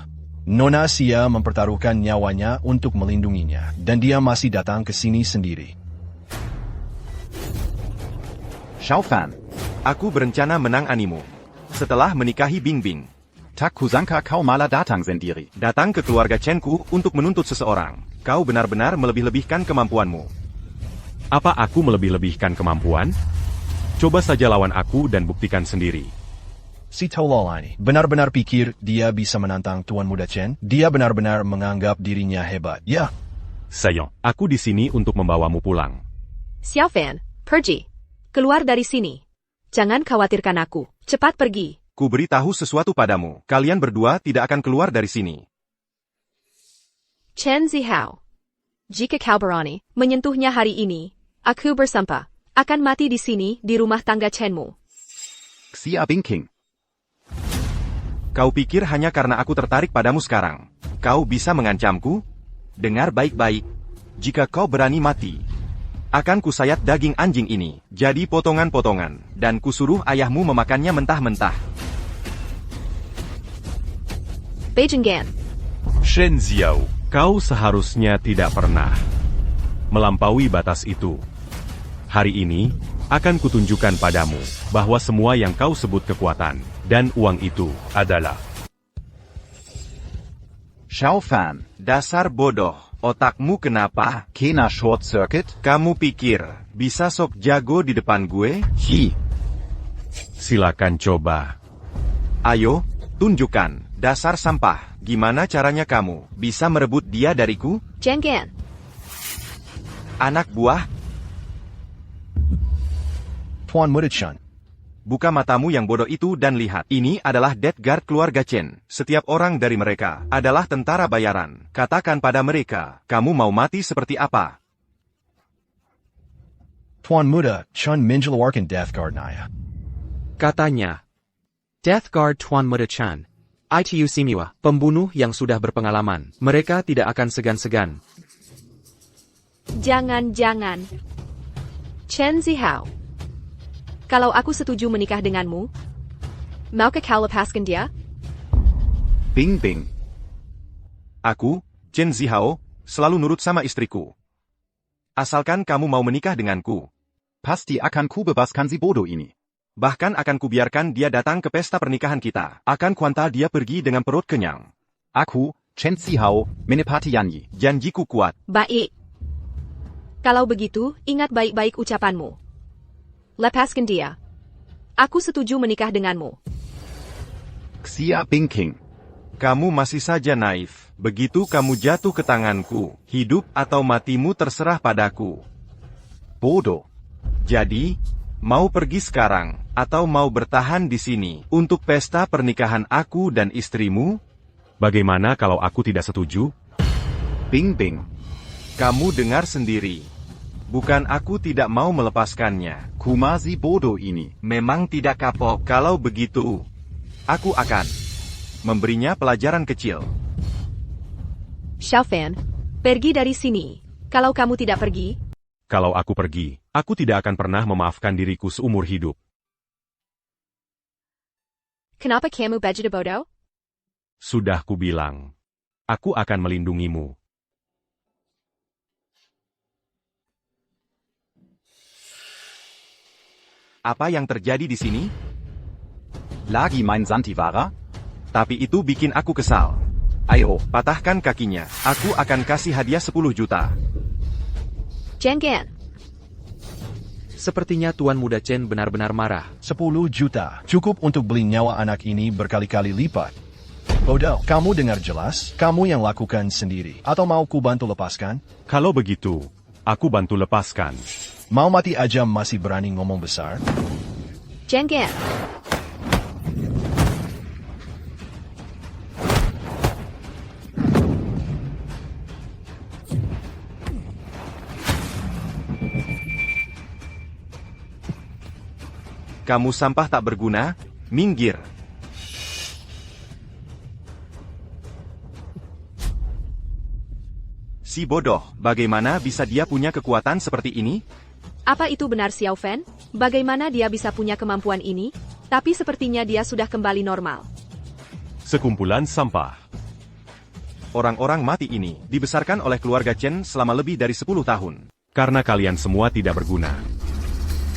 Nona Xia mempertaruhkan nyawanya untuk melindunginya, dan dia masih datang ke sini sendiri. Xiaofan. Aku berencana menang animu setelah menikahi Bingbing. Tak kusangka kau malah datang sendiri. Datang ke keluarga Chen-ku untuk menuntut seseorang. Kau benar-benar melebih-lebihkan kemampuanmu. Apa aku melebih-lebihkan kemampuan? Coba saja lawan aku dan buktikan sendiri. Si tolol ini benar-benar pikir dia bisa menantang Tuan Muda Chen? Dia benar-benar menganggap dirinya hebat. Ya. Sayang, Aku di sini untuk membawamu pulang. Xiao Fan, pergi. Keluar dari sini. Jangan khawatirkan aku. Cepat pergi. Ku beritahu sesuatu padamu. Kalian berdua tidak akan keluar dari sini. Chen Zihao. Jika kau berani menyentuhnya hari ini, aku bersumpah akan mati di sini di rumah tangga Chenmu. Xia Bingking. Kau pikir hanya karena aku tertarik padamu sekarang, kau bisa mengancamku? Dengar baik-baik. Jika kau berani mati, Akan kusayat daging anjing ini, jadi potongan-potongan, dan kusuruh ayahmu memakannya mentah-mentah. Beijinggan. Shen Xiao. Kau seharusnya tidak pernah melampaui batas itu. Hari ini, akan kutunjukkan padamu bahwa semua yang kau sebut kekuatan dan uang itu adalah Xiao Fan. Dasar bodoh, otakmu kenapa? Kena short circuit? Kamu pikir bisa sok jago di depan gue? Hi. Silakan coba. Ayo, tunjukkan, dasar sampah. Gimana caranya kamu bisa merebut dia dariku? Jenggan. Anak buah, Tuan Muda Chen. buka matamu yang bodoh itu dan lihat. Ini adalah Death Guard keluarga Chen. Setiap orang dari mereka adalah tentara bayaran. Katakan pada mereka, kamu mau mati seperti apa? Tuan Muda Chen mengeluarkan Death Guard Naya. Katanya, Death Guard Tuan Muda Chan. ITU Simiwa, pembunuh yang sudah berpengalaman. Mereka tidak akan segan-segan. Jangan-jangan. Chen Zihao. Kalau aku setuju menikah denganmu, maukah kau lepaskan dia? Bing Bing. Aku, Chen Zihao, selalu nurut sama istriku. Asalkan kamu mau menikah denganku. Pasti akan ku bebaskan si bodoh ini. Bahkan akan kubiarkan dia datang ke pesta pernikahan kita. Akan kuantar dia pergi dengan perut kenyang. Aku, Chen Zihao, menepati janji. Janjiku kuat. Baik. Kalau begitu, ingat baik-baik ucapanmu. Lepaskan dia. Aku setuju menikah denganmu. Xia Bingking. Kamu masih saja naif. Begitu kamu jatuh ke tanganku, hidup atau matimu terserah padaku. Bodoh. Jadi, mau pergi sekarang, atau mau bertahan di sini, untuk pesta pernikahan aku dan istrimu? Bagaimana kalau aku tidak setuju? Bing Bing. Kamu dengar sendiri. Bukan aku tidak mau melepaskannya. Kumasi bodoh ini. Memang tidak kapok. Kalau begitu, aku akan memberinya pelajaran kecil. Xiaofan, pergi dari sini. Kalau kamu tidak pergi, Kalau aku pergi, aku tidak akan pernah memaafkan diriku seumur hidup. kenapa kamu begitu bodoh? Sudah kubilang. Aku akan melindungimu. Apa yang terjadi di sini? Lagi main Santiwara? Tapi itu bikin aku kesal. Ayo, patahkan kakinya. Aku akan kasih hadiah 10 juta. Jenggan. Sepertinya Tuan Muda Chen benar-benar marah. 10 juta. Cukup untuk beli nyawa anak ini berkali-kali lipat. Bodoh, kamu dengar jelas? Kamu yang lakukan sendiri. Atau mau ku bantu lepaskan? Kalau begitu, aku bantu lepaskan. Mau mati aja masih berani ngomong besar? Jenggan. Kamu sampah tak berguna, minggir. Si bodoh, bagaimana bisa dia punya kekuatan seperti ini? Apa itu benar Xiaofan? Bagaimana dia bisa punya kemampuan ini? Tapi sepertinya dia sudah kembali normal. Sekumpulan sampah. Orang-orang mati ini dibesarkan oleh keluarga Chen selama lebih dari 10 tahun. Karena kalian semua tidak berguna.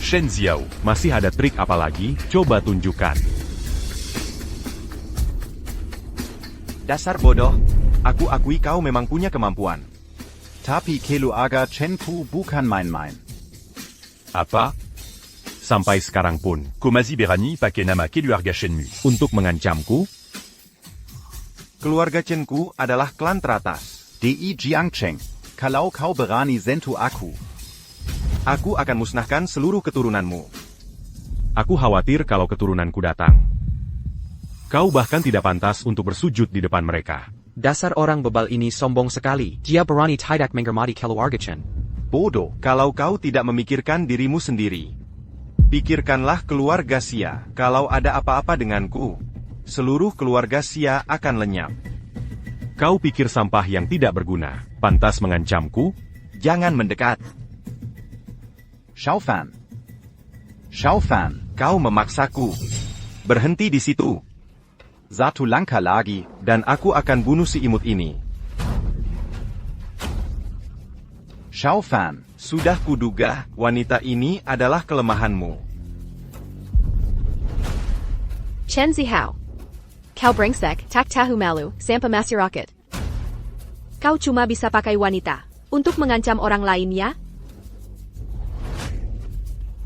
Shen Xiao. Masih ada trik apa lagi? Coba tunjukkan. Dasar bodoh, aku akui kau memang punya kemampuan. Tapi keluarga Chen-ku bukan main-main. Apa? Sampai sekarang pun, Komazi Berani pakai nama keluarga Shenmu. untuk mengancamku, Keluarga Chen-ku adalah klan teratas. Di Jiangcheng. Kalau kau berani sentuh aku. Aku akan musnahkan seluruh keturunanmu. aku khawatir kalau keturunanku datang. Kau bahkan tidak pantas untuk bersujud di depan mereka. Dasar orang bebal ini sombong sekali. Dia berani tidak menghormati keluarga Chen. Bodoh, kalau kau tidak memikirkan dirimu sendiri. Pikirkanlah keluarga Xia. Kalau ada apa-apa denganku, seluruh keluarga Xia akan lenyap. Kau pikir sampah yang tidak berguna, pantas mengancamku? Jangan mendekat. Shaofan. Shaofan. Kau memaksaku. Berhenti di situ. Satu langkah lagi. Dan aku akan bunuh si imut ini. Shaofan. Sudah kuduga, wanita ini adalah kelemahanmu. Chen Zihao. Kau brengsek, tak tahu malu, sampai masih rocket. Kau cuma bisa pakai wanita untuk mengancam orang lain ya?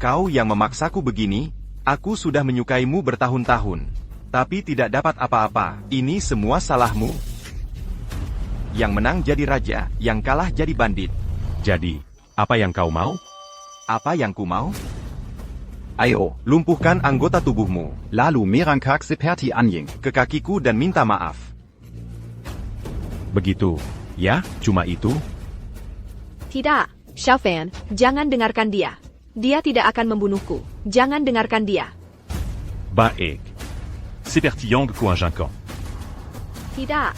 Kau yang memaksaku begini, aku sudah menyukaimu bertahun-tahun. Tapi tidak dapat apa-apa, ini semua salahmu. Yang menang jadi raja, yang kalah jadi bandit. Jadi, apa yang kau mau? Apa yang ku mau? Ayo, Lumpuhkan anggota tubuhmu, lalu merangkak seperti anjing. ke kakiku dan minta maaf. Begitu. Ya, cuma itu? Tidak, Shaofan, jangan dengarkan dia. Dia tidak akan membunuhku. Jangan dengarkan dia. Baik. C'est Yang convaincant. Tidak.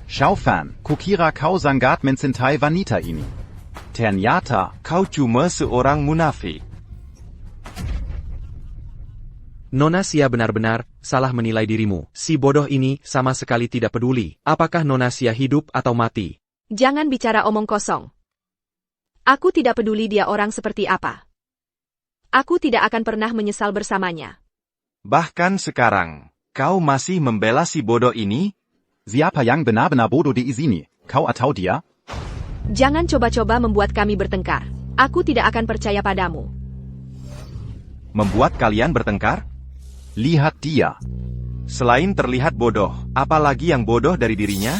Shaofan, kukira kau sangat mencintai wanita ini. Ternyata, Kau cuma seorang munafik. Nona Sia benar-benar salah menilai dirimu. Si bodoh ini sama sekali tidak peduli apakah Nona Sia hidup atau mati. Jangan bicara omong kosong. Aku tidak peduli dia orang seperti apa. Aku tidak akan pernah menyesal bersamanya. Bahkan sekarang, kau masih membela si bodoh ini? siapa yang benar-benar bodoh di sini? Kau atau dia? Jangan coba-coba membuat kami bertengkar. Aku tidak akan percaya padamu. Membuat kalian bertengkar? Lihat dia. Selain terlihat bodoh, apalagi yang bodoh dari dirinya?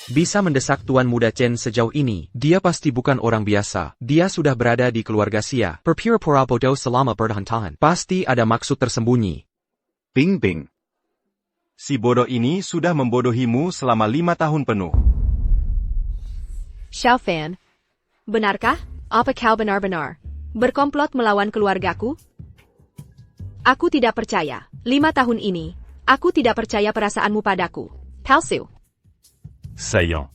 Bisa mendesak Tuan Muda Chen sejauh ini, dia pasti bukan orang biasa. Dia sudah berada di keluarga Sia. Berpura-pura bodoh selama bertahan-tahan. Pasti ada maksud tersembunyi. Bing bing. Si bodoh ini sudah membodohimu selama 5 tahun penuh. Shaofan, benarkah? Apa kau benar-benar berkomplot melawan keluargaku? Aku tidak percaya. 5 tahun ini, aku tidak percaya perasaanmu padaku. Palsu. Saillant.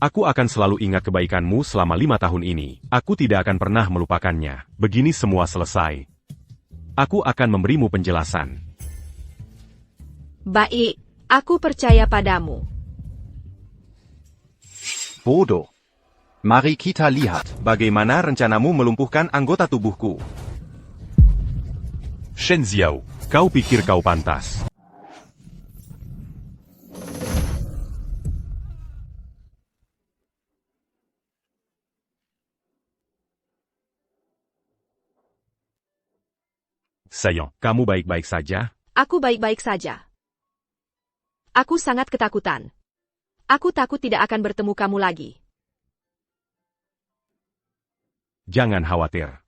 Aku akan selalu ingat kebaikanmu selama 5 tahun ini. Aku tidak akan pernah melupakannya. Begini semua selesai. Aku akan memberimu penjelasan. Baik, aku percaya padamu. Bodoh. Mari kita lihat. Bagaimana rencanamu melumpuhkan anggota tubuhku? Shen Xiao. Kau pikir kau pantas? Saillant. Kamu baik-baik saja? Aku baik-baik saja. Aku sangat ketakutan. Aku takut tidak akan bertemu kamu lagi. Jangan khawatir.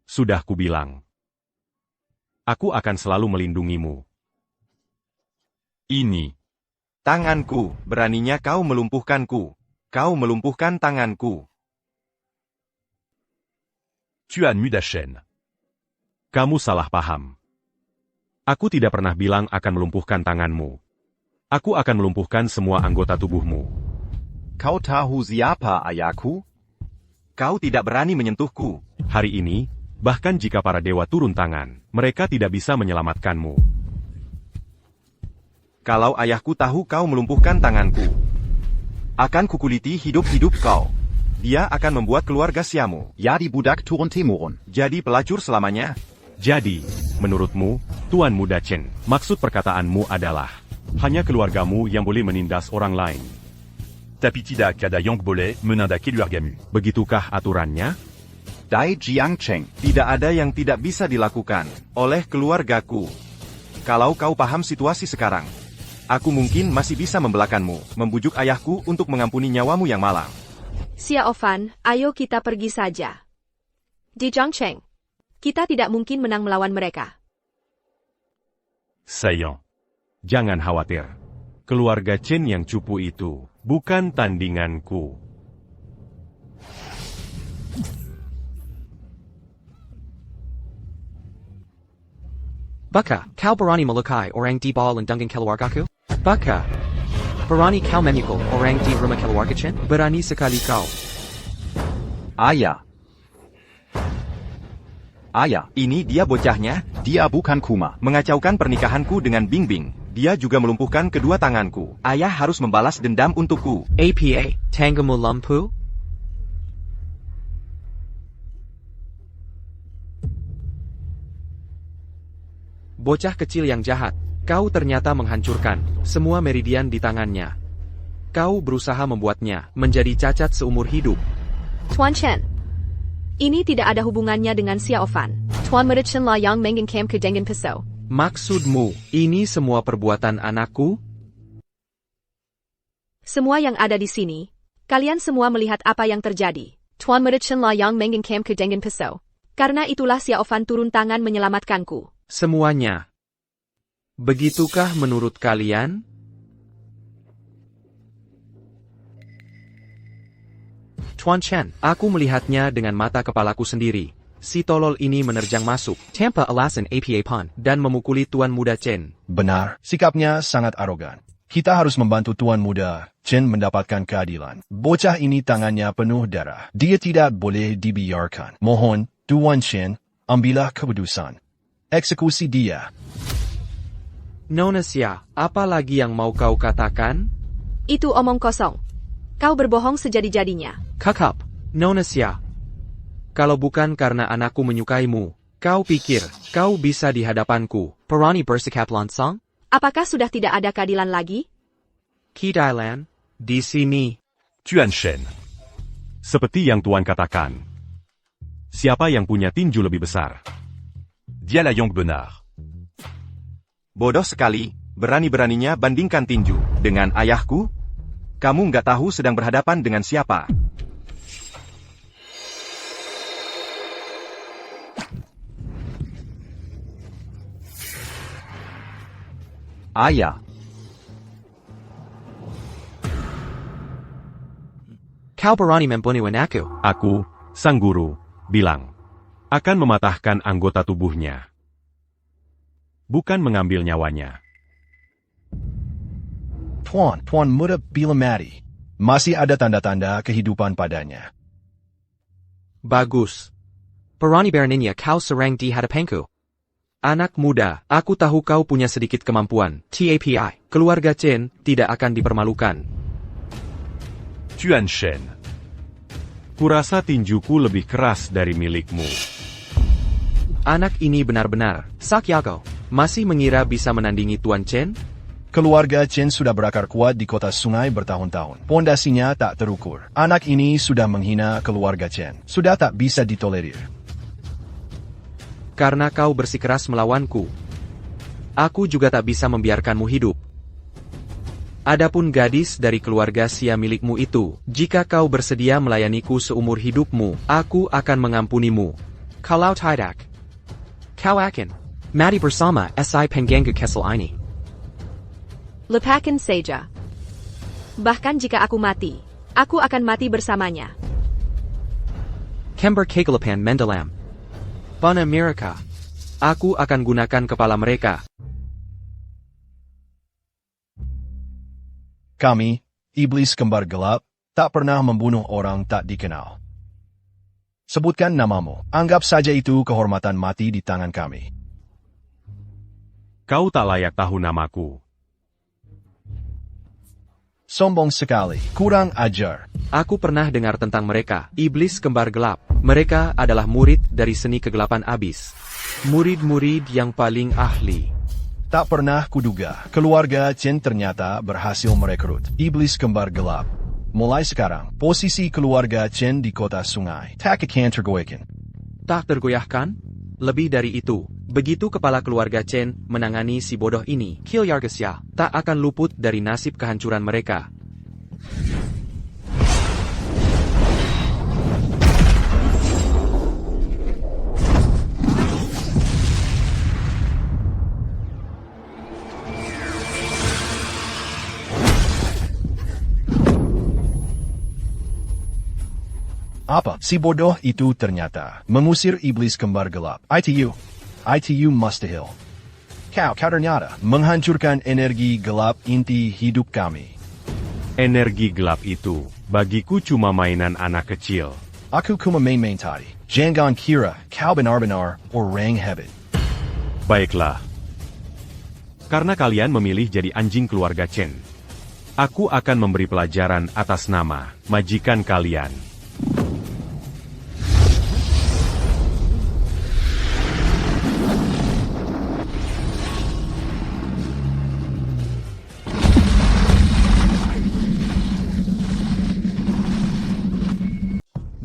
Sudah kubilang. Aku akan selalu melindungimu. Ini. Tanganku, beraninya kau melumpuhkanku. Kau melumpuhkan tanganku. Tuan Muda Chen. Kamu salah paham. Aku tidak pernah bilang akan melumpuhkan tanganmu. Aku akan melumpuhkan semua anggota tubuhmu. Kau tahu siapa ayahku? Kau tidak berani menyentuhku. Hari ini, bahkan jika para dewa turun tangan, mereka tidak bisa menyelamatkanmu. Kalau ayahku tahu kau melumpuhkan tanganku, akan kukuliti hidup-hidup kau. Dia akan membuat keluarga Siamu Jadi budak turun temurun. jadi pelacur selamanya. Jadi, menurutmu, Tuan Muda Chen, maksud perkataanmu adalah hanya keluargamu yang boleh menindas orang lain. Tapi tidak ada yang boleh menandaki keluargamu. Begitukah aturannya? Dai Jiangcheng. Tidak ada yang tidak bisa dilakukan oleh keluargaku. Kalau kau paham situasi sekarang, aku mungkin masih bisa membelakangmu, membujuk ayahku untuk mengampuni nyawamu yang malang. Xiaofan, ayo kita pergi saja. Di Zhangcheng, kita tidak mungkin menang melawan mereka. Saillant. Jangan khawatir. Keluarga Chen yang cupu itu bukan tandinganku. Baka, kau berani melukai orang di bawah lindungan keluargaku? Baka. Berani kau memukul orang di rumah keluarga Chen? Berani sekali kau. Ayah. Ayah, Ini dia bocahnya, dia bukan Kuma. mengacaukan pernikahanku dengan Bingbing. Dia juga melumpuhkan kedua tanganku. Ayah harus membalas dendam untukku. APA, Tanggamu Lampu? Bocah kecil yang jahat, kau ternyata menghancurkan semua meridian di tangannya. Kau berusaha membuatnya menjadi cacat seumur hidup. Tuan Chen. Ini tidak ada hubungannya dengan Xiao Fan. Tuan Muda Chen La Yang Mengen Kam ke dengan Pisau. Maksudmu, ini semua perbuatan anakku? Semua yang ada di sini, kalian semua melihat apa yang terjadi. Tuan Muda Chen La Yang Mengen Kam ke dengan Pisau. Karena itulah Xiao Fan turun tangan menyelamatkanku. Semuanya. Begitukah menurut kalian? Tuan Chen, aku melihatnya dengan mata kepalaku sendiri. Si tolol ini menerjang masuk tanpa alasan APA Pan dan memukuli Tuan Muda Chen. Benar, sikapnya sangat arogan. Kita harus membantu Tuan Muda Chen mendapatkan keadilan. Bocah ini tangannya penuh darah. Dia tidak boleh dibiarkan. Mohon, Tuan Chen, ambillah keputusan. Eksekusi dia. Nona Xia, apa lagi yang mau kau katakan? Itu omong kosong. Kau berbohong sejadi-jadinya. Kakap, Nona Xia. Kalau bukan karena anakku menyukaimu, kau pikir kau bisa di hadapanku, Perani bersikap langsung? Apakah sudah tidak ada keadilan lagi? Kidailan, di sini. Tuan Shen. Seperti yang Tuan katakan. Siapa yang punya tinju lebih besar? Dialah yang benar. Bodoh sekali, berani-beraninya bandingkan tinju dengan ayahku? Kamu nggak tahu sedang berhadapan dengan siapa. Ayah. Kau berani membunuh anakku? Aku, sang guru, bilang, akan mematahkan anggota tubuhnya. Bukan mengambil nyawanya. Tuan Muda bila mati. Masih ada tanda-tanda kehidupan padanya. Bagus. Berani beraninya kau serang di hadapanku. Anak muda, aku tahu kau punya sedikit kemampuan. TAPI, keluarga Chen tidak akan dipermalukan. Tuan Shen. Kurasa tinjuku lebih keras dari milikmu. Anak ini benar-benar, Sakyago, masih mengira bisa menandingi Tuan Chen? Keluarga Chen sudah berakar kuat di kota sungai bertahun-tahun. Pondasinya tak terukur. Anak ini sudah menghina keluarga Chen. Sudah tak bisa ditolerir. Karena kau bersikeras melawanku, aku juga tak bisa membiarkanmu hidup. Adapun gadis dari keluarga Xia milikmu itu, jika kau bersedia melayaniku seumur hidupmu, aku akan mengampunimu. Kalau tidak, kau akan mati bersama SI Pengganggu Kessel ini. Lepakan saja. Bahkan jika aku mati, aku akan mati bersamanya. Kember Kegelapan Mendalam. Bana Amerika. Aku akan gunakan kepala mereka. Kami, iblis kembar gelap, tak pernah membunuh orang tak dikenal. Sebutkan namamu. Anggap saja itu kehormatan mati di tangan kami. Kau tak layak tahu namaku. Sombong sekali. Kurang ajar. Aku pernah dengar tentang mereka, iblis kembar gelap. Mereka adalah murid dari seni kegelapan abis. Murid-murid yang paling ahli. Tak pernah kuduga, keluarga Chen ternyata berhasil merekrut iblis kembar gelap. Mulai sekarang, posisi keluarga Chen di kota sungai tak akan tergoyahkan. Tak tergoyahkan? Lebih dari itu, begitu kepala keluarga Chen menangani si bodoh ini, Kilyargasya tak akan luput dari nasib kehancuran mereka. Apa? Si bodoh itu ternyata mengusir iblis kembar gelap. ITU mustahil. Kau ternyata menghancurkan energi gelap inti hidup kami. Energi gelap itu, bagiku cuma mainan anak kecil. Aku kuma main-main tadi. Jangan kira kau benar-benar orang hebat. Baiklah. Karena kalian memilih jadi anjing keluarga Chen, aku akan memberi pelajaran atas nama majikan kalian.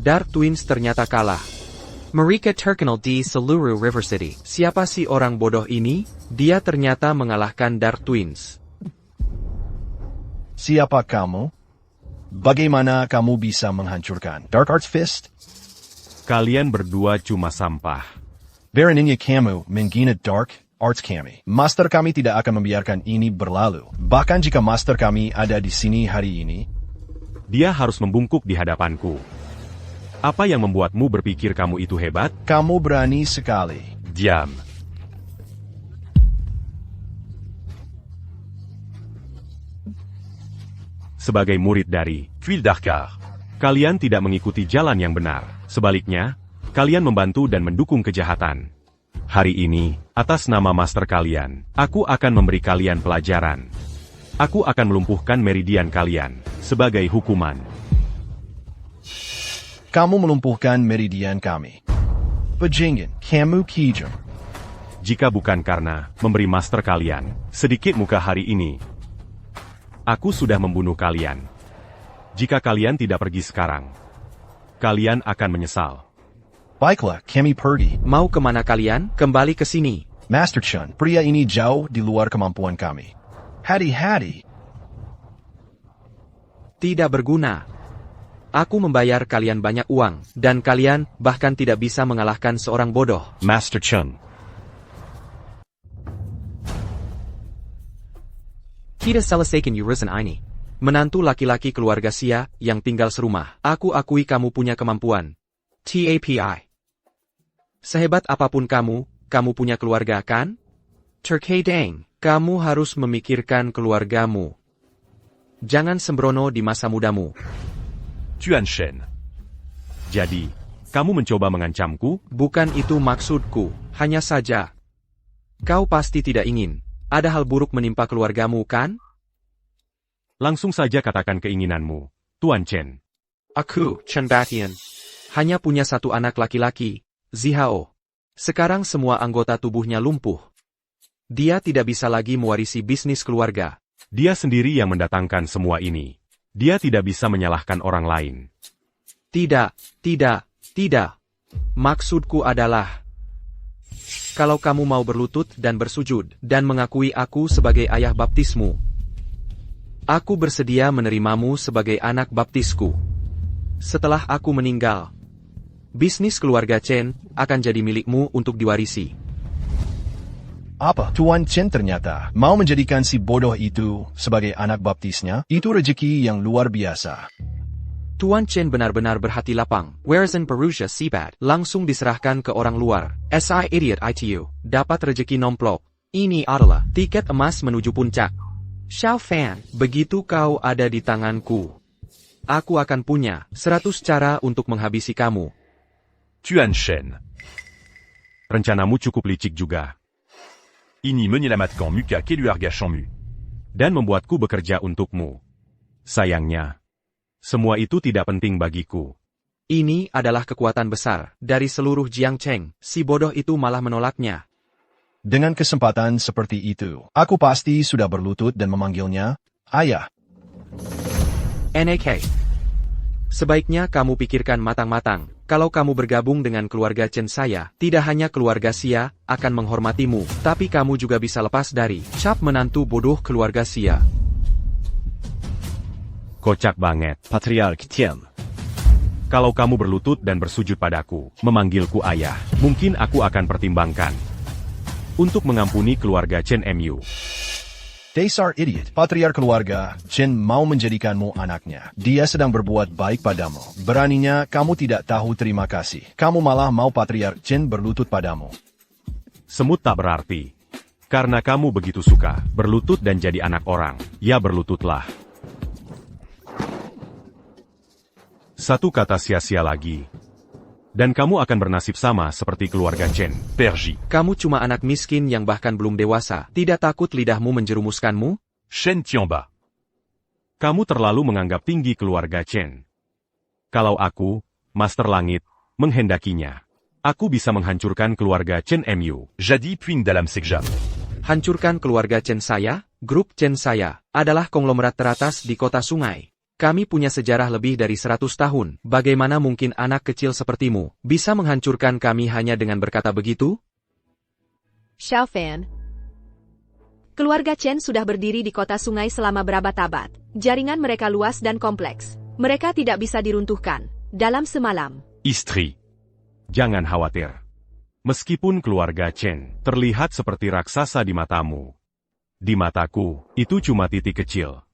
Dark Twins ternyata kalah. Mereka terkenal di seluruh River City. Siapa sih orang bodoh ini? Dia ternyata mengalahkan Dark Twins. Siapa kamu? Bagaimana kamu bisa menghancurkan Dark Arts Fist? Kalian berdua cuma sampah. Beraninya kamu menghina Dark Arts kami. Master kami tidak akan membiarkan ini berlalu. Bahkan jika master kami ada di sini hari ini, dia harus membungkuk di hadapanku. Apa yang membuatmu berpikir kamu itu hebat? Kamu berani sekali. Diam. Sebagai murid dari Tuile d'Arcar, kalian tidak mengikuti jalan yang benar. Sebaliknya, kalian membantu dan mendukung kejahatan. Hari ini, atas nama master kalian, aku akan memberi kalian pelajaran. Aku akan melumpuhkan meridian kalian sebagai hukuman. Kamu melumpuhkan meridian kami. Bajingan, kamu kejam. Jika bukan karena memberi master kalian sedikit muka hari ini, aku sudah membunuh kalian. Jika kalian tidak pergi sekarang, kalian akan menyesal. Baiklah, kami pergi. Mau kemana kalian? Kembali ke sini. Master Chen, pria ini jauh di luar kemampuan kami. Hati-hati. Tidak berguna. Aku membayar kalian banyak uang, dan kalian bahkan tidak bisa mengalahkan seorang bodoh. Master Chen. Kita selesaikan urusan ini. Menantu laki-laki keluarga Xia yang tinggal serumah. Aku akui kamu punya kemampuan. TAPI. Sehebat apapun kamu punya keluarga kan? Terkadang, kamu harus memikirkan keluargamu. Jangan sembrono di masa mudamu. Tuan Shen. Jadi, kamu mencoba mengancamku? Bukan itu maksudku, hanya saja. Kau pasti tidak ingin. Ada hal buruk menimpa keluargamu kan? Langsung saja katakan keinginanmu, Tuan Chen. Aku, Chen Batian, hanya punya satu anak laki-laki, Zihao. Sekarang semua anggota tubuhnya lumpuh. Dia tidak bisa lagi mewarisi bisnis keluarga. Dia sendiri yang mendatangkan semua ini. Dia tidak bisa menyalahkan orang lain. Tidak. Maksudku adalah, kalau kamu mau berlutut dan bersujud, dan mengakui aku sebagai ayah baptismu, aku bersedia menerimamu sebagai anak baptisku. Setelah aku meninggal, bisnis keluarga Chen akan jadi milikmu untuk diwarisi. Apa? Tuan Chen ternyata mau menjadikan si bodoh itu sebagai anak baptisnya? Itu rezeki yang luar biasa. Tuan Chen benar-benar berhati lapang. Whereas in Perusia Sibat langsung diserahkan ke orang luar. Si idiot itu dapat rezeki nomplok. Ini adalah tiket emas menuju puncak. Xiao Fan, begitu kau ada di tanganku, aku akan punya 100 cara untuk menghabisi kamu. Tuan Shen. Rencanamu cukup licik juga. Ini menyelamatkan muka keluarga Shenmu. Dan membuatku bekerja untukmu. Sayangnya, semua itu tidak penting bagiku. Ini adalah kekuatan besar dari seluruh Jiangcheng. Si bodoh itu malah menolaknya. Dengan kesempatan seperti itu, aku pasti sudah berlutut dan memanggilnya ayah. NAK. Sebaiknya kamu pikirkan matang-matang. Kalau kamu bergabung dengan keluarga Chen saya, tidak hanya keluarga Xia akan menghormatimu, tapi kamu juga bisa lepas dari cap menantu bodoh keluarga Xia. Kocak banget, Patriark Tian. Kalau kamu berlutut dan bersujud padaku, memanggilku ayah, mungkin aku akan pertimbangkan untuk mengampuni keluarga Chen Mu. Dasar idiot, patriark keluarga Chen mau menjadikanmu anaknya. Dia sedang berbuat baik padamu. Beraninya kamu tidak tahu terima kasih. Kamu malah mau patriark Chen berlutut padamu. Semut tak berarti. Karena kamu begitu suka berlutut dan jadi anak orang, ya berlututlah. Satu kata sia-sia lagi. Dan kamu akan bernasib sama seperti keluarga Chen. Perji. Kamu cuma anak miskin yang bahkan belum dewasa. Tidak takut lidahmu menjerumuskanmu? Shen Tianba. Kamu terlalu menganggap tinggi keluarga Chen. Kalau aku, Master Langit, menghendakinya, aku bisa menghancurkan keluarga Chen Mu. Jadi Puin dalam sekejap. Hancurkan keluarga Chen saya? Grup Chen saya adalah konglomerat teratas di kota sungai. Kami punya sejarah lebih dari 100 tahun. Bagaimana mungkin anak kecil sepertimu bisa menghancurkan kami hanya dengan berkata begitu? Xiao Fan. Keluarga Chen sudah berdiri di kota sungai selama berabad-abad. Jaringan mereka luas dan kompleks. Mereka tidak bisa diruntuhkan dalam semalam. Istri. Jangan khawatir. Meskipun keluarga Chen terlihat seperti raksasa di matamu, di mataku, itu cuma titik kecil.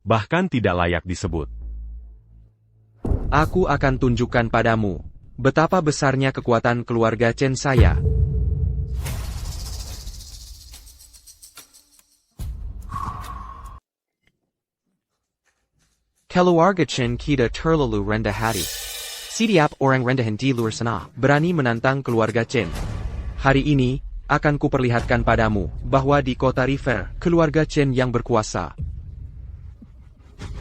Bahkan tidak layak disebut. Aku akan tunjukkan padamu betapa besarnya kekuatan keluarga Chen saya. Keluarga Chen kita terlalu rendah hati. Setiap orang rendah di luar sana berani menantang keluarga Chen. Hari ini, akan kuperlihatkan padamu bahwa di kota River, keluarga Chen yang berkuasa.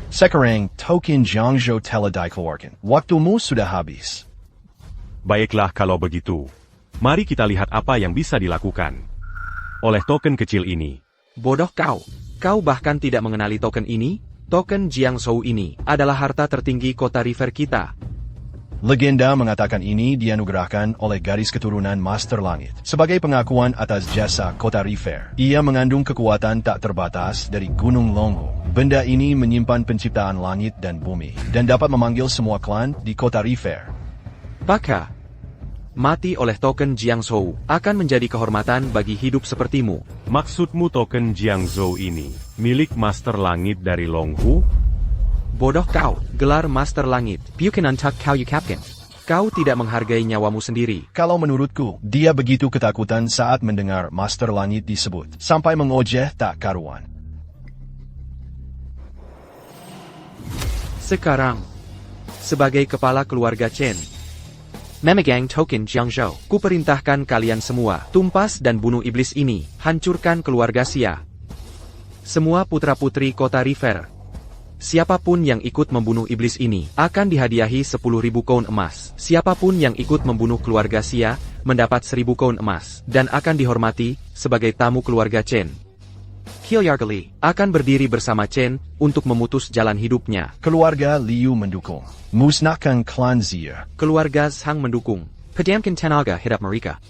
Sekarang, Token Jiangzhou telah dikeluarkan. Waktumu sudah habis. Baiklah kalau begitu. Mari kita lihat apa yang bisa dilakukan oleh token kecil ini. Bodoh kau. Kau bahkan tidak mengenali token ini? Token Jiangzhou ini adalah harta tertinggi kota River kita. Legenda mengatakan ini dianugerahkan oleh garis keturunan Master Langit. Sebagai pengakuan atas jasa kota River, ia mengandung kekuatan tak terbatas dari Gunung Longhu. Benda ini menyimpan penciptaan langit dan bumi, dan dapat memanggil semua klan di kota River. Maka, mati oleh token Jiangzhou akan menjadi kehormatan bagi hidup sepertimu. Maksudmu token Jiangzhou ini milik Master Langit dari Longhu? Bodoh kau, gelar Master Langit. Bukan untuk kau ukapkan. Kau tidak menghargai nyawamu sendiri. Kalau menurutku, dia begitu ketakutan saat mendengar Master Langit disebut, sampai mengojeh tak karuan. Sekarang, sebagai kepala keluarga Chen, memegang token Jiangzhou, kuperintahkan kalian semua, tumpas dan bunuh iblis ini, hancurkan keluarga Xia. Semua putra-putri kota River. Siapapun yang ikut membunuh iblis ini, akan dihadiahi 10.000 koin emas. Siapapun yang ikut membunuh keluarga Xia, mendapat 1.000 koin emas, dan akan dihormati, sebagai tamu keluarga Chen. Qilyargali akan berdiri bersama Chen, untuk memutus jalan hidupnya. Keluarga Liu mendukung. Musnahkan klan Xia. Keluarga Zhang mendukung. Padamkan tenaga hidup mereka.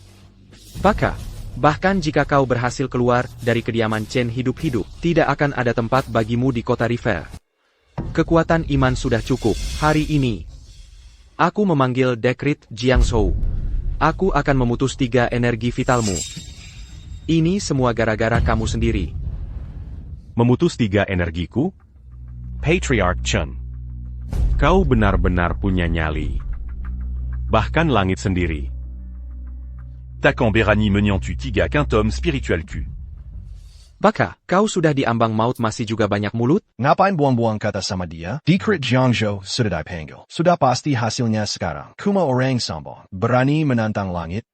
Bahkan jika kau berhasil keluar dari kediaman Chen hidup-hidup, tidak akan ada tempat bagimu di kota River. Kekuatan iman sudah cukup. Hari ini, aku memanggil dekrit Jiangzhou. Aku akan memutus 3 energi vitalmu. Ini semua gara-gara kamu sendiri. Memutus 3 energiku? Patriarch Chen. Kau benar-benar punya nyali. Bahkan langit sendiri. Takan Berani menant tu tiga quintum spiritual Q. Baka, kau sudah diambang maut masih juga banyak mulut? Ngapain buang-buang kata sama dia? Dekrit Jiangzhou sudah dipanggil. Sudah pasti hasilnya sekarang. Kuma orang sombong. Berani menantang langit?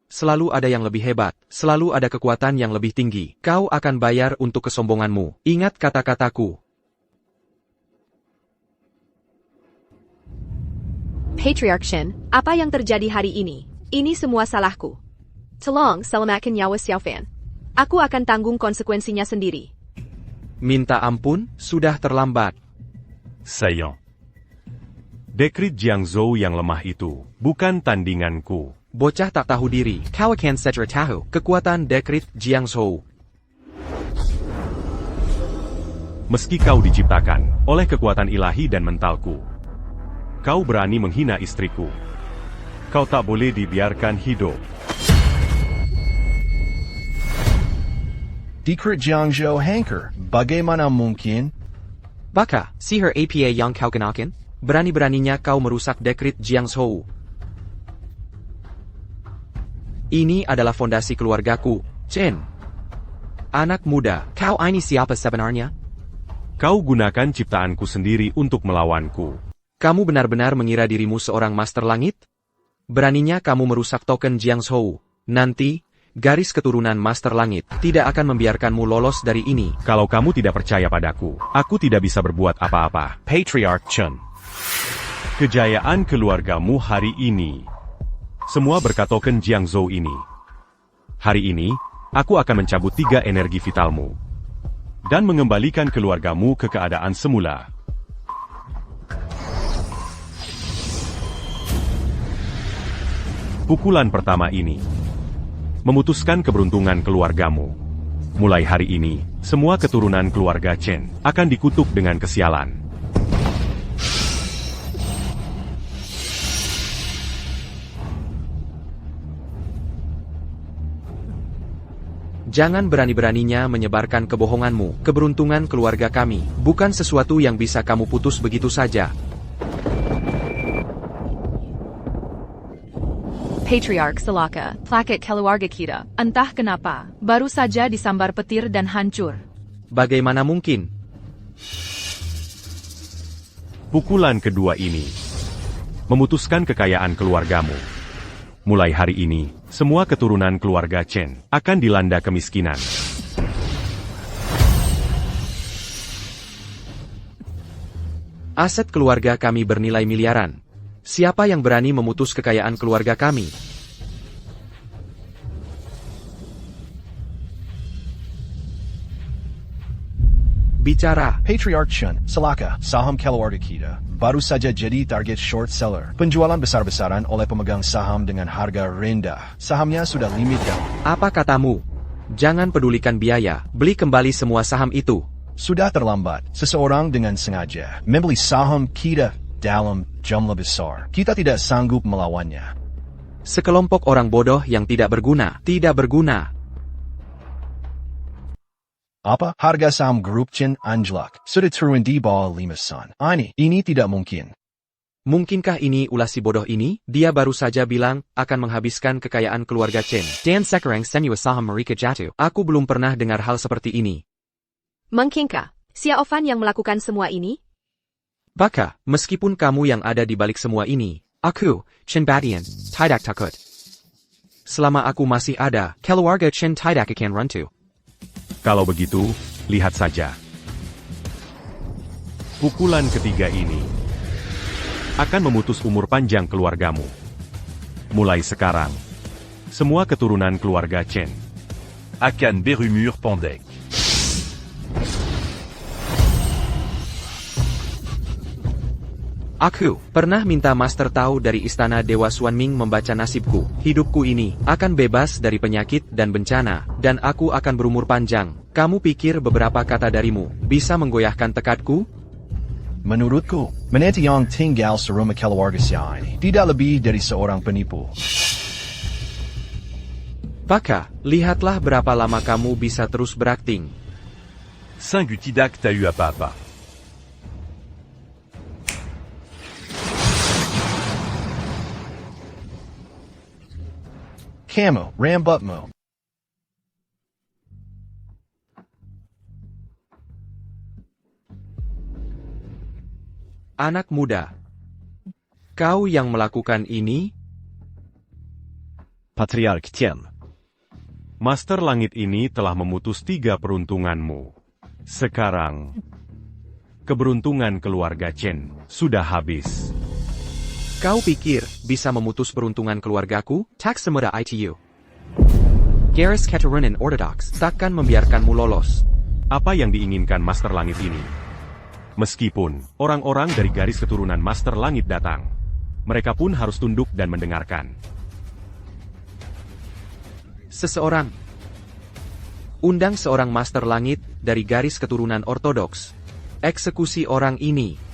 Selalu ada yang lebih hebat. Selalu ada kekuatan yang lebih tinggi. Kau akan bayar untuk kesombonganmu. Ingat kata-kataku. Patriarch Chen, apa yang terjadi hari ini? Ini semua salahku. Tolong selamatkan nyawa Xiao Fan. Aku akan tanggung konsekuensinya sendiri. Minta ampun, sudah terlambat. Sayang. Dekrit Jiangzhou yang lemah itu, bukan tandinganku. Bocah tak tahu diri. Kau akan segera tahu kekuatan dekrit Jiangzhou. Meski kau diciptakan oleh kekuatan ilahi dan mentalku, kau berani menghina istriku. Kau tak boleh dibiarkan hidup. Dekrit Jiangzhou Hanker, bagaimana mungkin? Baka, sihir APA yang kau kenakan? Berani-beraninya kau merusak dekrit Jiangzhou. Ini adalah fondasi keluargaku, Chen. Anak muda, kau ini siapa sebenarnya? Kau gunakan ciptaanku sendiri untuk melawanku. Kamu benar-benar mengira dirimu seorang Master Langit? Beraninya kamu merusak token Jiangshou. Nanti, garis keturunan Master Langit tidak akan membiarkanmu lolos dari ini. Kalau kamu tidak percaya padaku, aku tidak bisa berbuat apa-apa. Patriarch Chen. Kejayaan keluargamu hari ini. Semua berkat token Jiangshou ini. Hari ini, aku akan mencabut 3 energi vitalmu. Dan mengembalikan keluargamu ke keadaan semula. Pukulan pertama ini memutuskan keberuntungan keluargamu. Mulai hari ini, semua keturunan keluarga Chen akan dikutuk dengan kesialan. Jangan berani-beraninya menyebarkan kebohonganmu. Keberuntungan keluarga kami bukan sesuatu yang bisa kamu putus begitu saja. Patriarch Selaka, plaket keluarga kita, entah kenapa, baru saja disambar petir dan hancur. Bagaimana mungkin? Pukulan kedua ini memutuskan kekayaan keluargamu. Mulai hari ini, semua keturunan keluarga Chen akan dilanda kemiskinan. Aset keluarga kami bernilai miliaran. Siapa yang berani memutus kekayaan keluarga kami? Bicara. Patriarch Chen, Selaka, saham keluarga kita, baru saja jadi target short seller. Penjualan besar-besaran oleh pemegang saham dengan harga rendah. Sahamnya sudah limit down. Apa katamu? Jangan pedulikan biaya, beli kembali semua saham itu. Sudah terlambat. Seseorang dengan sengaja membeli saham kita dalam jumlah besar. Kita tidak sanggup melawannya. Sekelompok orang bodoh yang tidak berguna. Tidak berguna. Apa? Harga saham grup Chen anjlok. Sudah turun di bawah 5 sen. Ini tidak mungkin. Mungkinkah ini ulah si bodoh ini? Dia baru saja bilang akan menghabiskan kekayaan keluarga Chen. Dan sekarang semua saham mereka jatuh. Aku belum pernah dengar hal seperti ini. Mungkinkah Xia Ofan yang melakukan semua ini? Baka, meskipun kamu yang ada di balik semua ini, aku, Chen Badian, tidak takut. Selama aku masih ada, keluarga Chen tidak akan runtuh. Kalau begitu, lihat saja. Pukulan ketiga ini akan memutus umur panjang keluargamu. Mulai sekarang, semua keturunan keluarga Chen Akan Berumur Pandek. Aku pernah minta Master Tao dari Istana Dewa Xuanming membaca nasibku. Hidupku ini akan bebas dari penyakit dan bencana, dan aku akan berumur panjang. Kamu pikir beberapa kata darimu bisa menggoyahkan tekadku? Menurutku, menanti yang tinggal serumah keluarga Xia ini tidak lebih dari seorang penipu. Baka, lihatlah berapa lama kamu bisa terus berakting. Singu tidak t'a eu apa-apa. Kamu, rambutmu. Anak muda, kau yang melakukan ini? Patriarch Chen. Master Langit ini telah memutus 3 peruntunganmu. Sekarang, keberuntungan keluarga Chen sudah habis. Kau pikir bisa memutus peruntungan keluargaku? Tak semudah itu. Garis keturunan ortodoks takkan membiarkanmu lolos. Apa yang diinginkan Master Langit ini? Meskipun orang-orang dari garis keturunan Master Langit datang, mereka pun harus tunduk dan mendengarkan. Seseorang undang seorang Master Langit dari garis keturunan ortodoks. Eksekusi orang ini.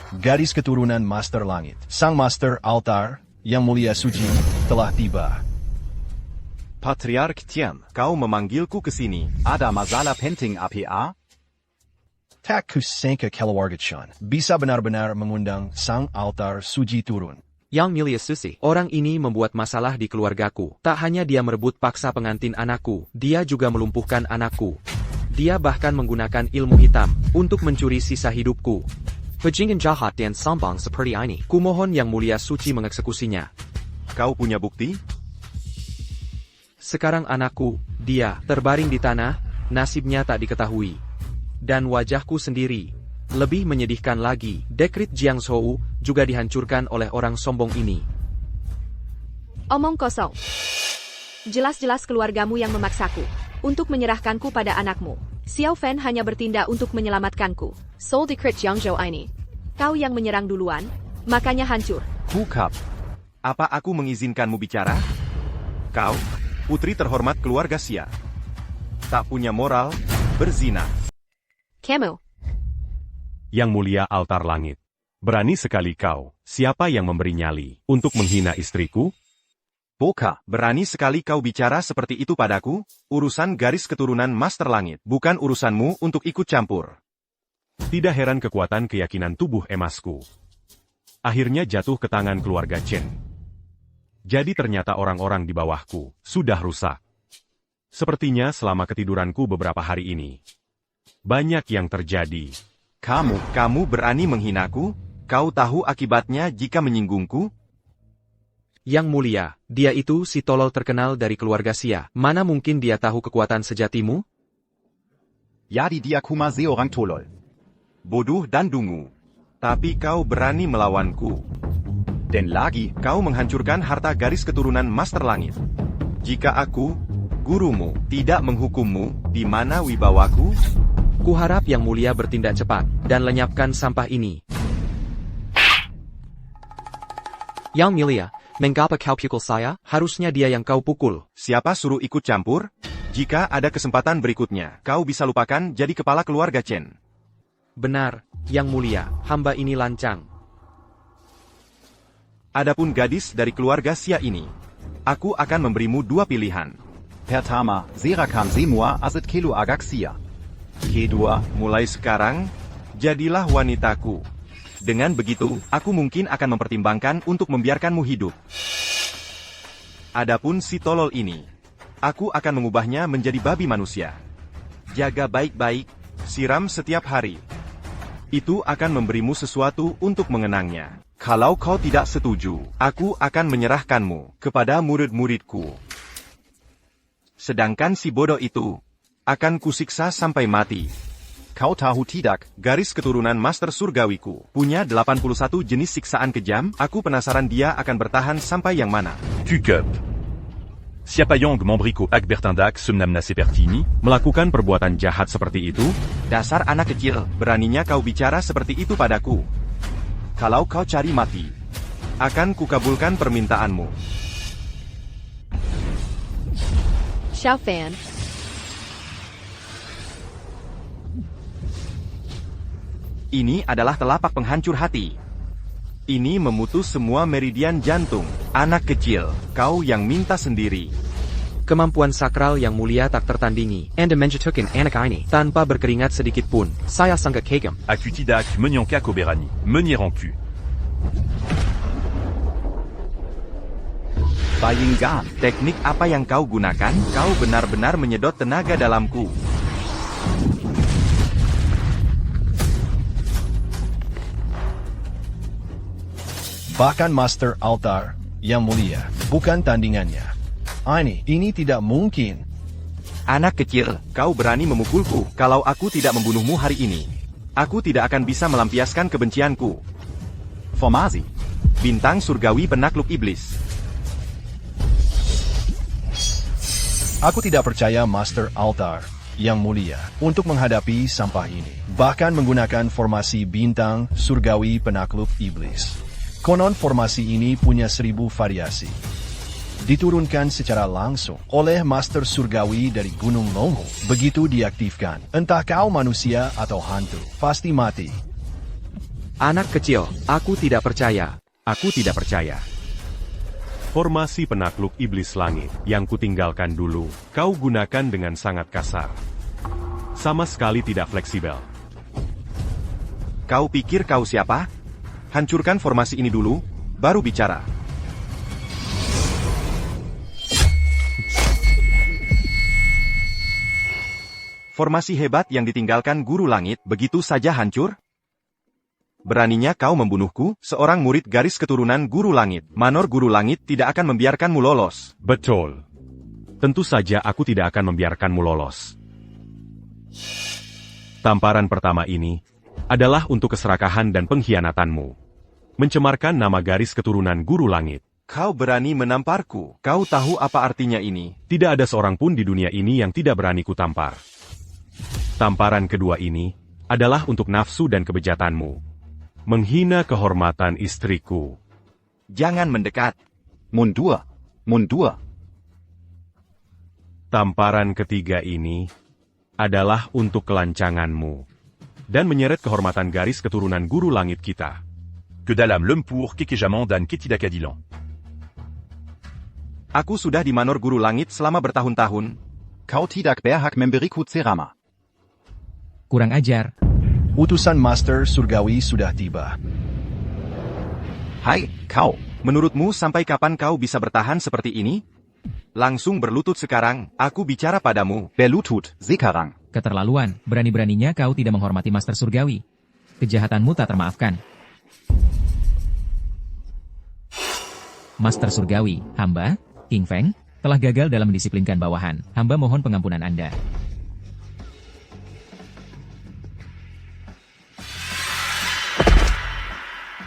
Garis keturunan Master Langit, Sang Master Altar, Yang Mulia Suci, telah tiba. Patriarch Chen, kau memanggilku ke sini. Ada masalah penting apa? Tak kusangka keluarga Chen bisa benar-benar mengundang Sang Altar Suci turun. Yang Mulia Suci, orang ini membuat masalah di keluargaku. Tak hanya dia merebut paksa pengantin anakku, dia juga melumpuhkan anakku. Dia bahkan menggunakan ilmu hitam untuk mencuri sisa hidupku. Bajingan jahat dan sombong seperti ini. Kumohon Yang Mulia Suci mengeksekusinya. Kau punya bukti? Sekarang anakku, dia, terbaring di tanah, nasibnya tak diketahui. Dan wajahku sendiri. Lebih menyedihkan lagi, dekrit Jiang Shou juga dihancurkan oleh orang sombong ini. Omong kosong. Jelas-jelas keluargamu yang memaksaku untuk menyerahkanku pada anakmu. Xiao Fan hanya bertindak untuk menyelamatkanku. Soul Decret Jiang Zhou ini. Kau yang menyerang duluan, makanya hancur. Hukap. Apa aku mengizinkanmu bicara? Kau, putri terhormat keluarga Xia. Tak punya moral, berzina. Kamu. Yang Mulia Altar Langit. Berani sekali kau, siapa yang memberi nyali, untuk menghina istriku? Boka, berani sekali kau bicara seperti itu padaku? Urusan garis keturunan Master Langit, bukan urusanmu untuk ikut campur. Tidak heran kekuatan keyakinan tubuh emasku akhirnya jatuh ke tangan keluarga Chen. Jadi ternyata orang-orang di bawahku sudah rusak. Sepertinya selama ketiduranku beberapa hari ini, banyak yang terjadi. Kamu berani menghinaku? Kau tahu akibatnya jika menyinggungku? Yang Mulia, dia itu si tolol terkenal dari keluarga Xia. Mana mungkin dia tahu kekuatan sejatimu? Jadi dia kuma seorang tolol. Bodoh dan dungu. Tapi kau berani melawanku. Dan lagi, Kau menghancurkan harta garis keturunan Master Langit. Jika aku, gurumu, tidak menghukummu, di mana wibawaku? Kuharap Yang Mulia bertindak cepat, dan lenyapkan sampah ini. Yang Mulia, mengapa kau pukul saya? Harusnya dia yang kau pukul. Siapa suruh ikut campur? Jika ada kesempatan berikutnya, kau bisa lupakan jadi kepala keluarga Chen. Benar, Yang Mulia, hamba ini lancang. Adapun gadis dari keluarga Xia ini, aku akan memberimu dua pilihan. Pertama, silakan semua aset kelu agaksia. Kedua, mulai sekarang, jadilah wanitaku. Dengan begitu, aku mungkin akan mempertimbangkan untuk membiarkanmu hidup. Adapun si tolol ini, aku akan mengubahnya menjadi babi manusia. Jaga baik-baik, siram setiap hari. Itu akan memberimu sesuatu untuk mengenangnya. Kalau kau tidak setuju, aku akan menyerahkanmu kepada murid-muridku. Sedangkan si bodoh itu akan kusiksa sampai mati. Kau tahu tidak, garis keturunan Master Surgawiku punya 81 jenis siksaan kejam. Aku penasaran dia akan bertahan sampai yang mana. Hukap. Siapa yang memberiko Akbertindak semnamna seperti melakukan perbuatan jahat seperti itu? Dasar anak kecil, beraninya kau bicara seperti itu padaku. Kalau kau cari mati, akan kukabulkan permintaanmu. Xiao Fan. Ini adalah telapak penghancur hati. Ini memutus semua meridian jantung. Anak kecil, kau yang minta sendiri. Kemampuan sakral Yang Mulia tak tertandingi. Anda menjatuhkan anak ini tanpa berkeringat sedikit pun. Saya sangat kagum. Aku tidak menyangka kau berani menyerangku. Bayangkan, teknik apa yang kau gunakan? Kau benar-benar menyedot tenaga dalamku. Bahkan Master Altar, Yang Mulia, bukan tandingannya. Ini tidak mungkin. Anak kecil, kau berani memukulku. Kalau aku tidak membunuhmu hari ini, aku tidak akan bisa melampiaskan kebencianku. Formasi. Bintang surgawi penakluk iblis. Aku tidak percaya Master Altar, Yang Mulia, untuk menghadapi sampah ini. Bahkan menggunakan formasi bintang surgawi penakluk iblis. Konon formasi ini punya 1000 variasi. Diturunkan secara langsung oleh Master Surgawi dari Gunung Longhu. Begitu diaktifkan, entah kau manusia atau hantu, pasti mati. Anak kecil, aku tidak percaya. Aku tidak percaya. Formasi penakluk iblis langit yang kutinggalkan dulu, kau gunakan dengan sangat kasar. Sama sekali tidak fleksibel. Kau pikir kau siapa? Hancurkan formasi ini dulu, baru bicara. Formasi hebat yang ditinggalkan Guru Langit begitu saja hancur? Beraninya kau membunuhku, seorang murid garis keturunan Guru Langit. Manor Guru Langit tidak akan membiarkanmu lolos. Betul. Tentu saja aku tidak akan membiarkanmu lolos. Tamparan pertama ini adalah untuk keserakahan dan pengkhianatanmu. Mencemarkan nama garis keturunan Guru Langit. Kau berani menamparku. Kau tahu apa artinya ini? Tidak ada seorang pun di dunia ini yang tidak berani kutampar. Tamparan kedua ini adalah untuk nafsu dan kebejatanmu. Menghina kehormatan istriku. Jangan mendekat. Mundur. Mundur. Tamparan ketiga ini adalah untuk kelancanganmu. Dan menyeret kehormatan garis keturunan Guru Langit kita. Que dalam lempur kekejaman dan ketidakadilan. Aku sudah di Manor Guru Langit selama bertahun-tahun. Kau tidak berhak memberiku ceramah. Kurang ajar. Utusan Master Surgawi sudah tiba. Hai, kau. Menurutmu sampai kapan kau bisa bertahan seperti ini? Langsung berlutut sekarang, aku bicara padamu. Berlutut, sekarang. Keterlaluan, berani-beraninya kau tidak menghormati Master Surgawi. Kejahatanmu tak termaafkan. Master Surgawi, hamba, King Feng, telah gagal dalam mendisiplinkan bawahan. Hamba mohon pengampunan Anda.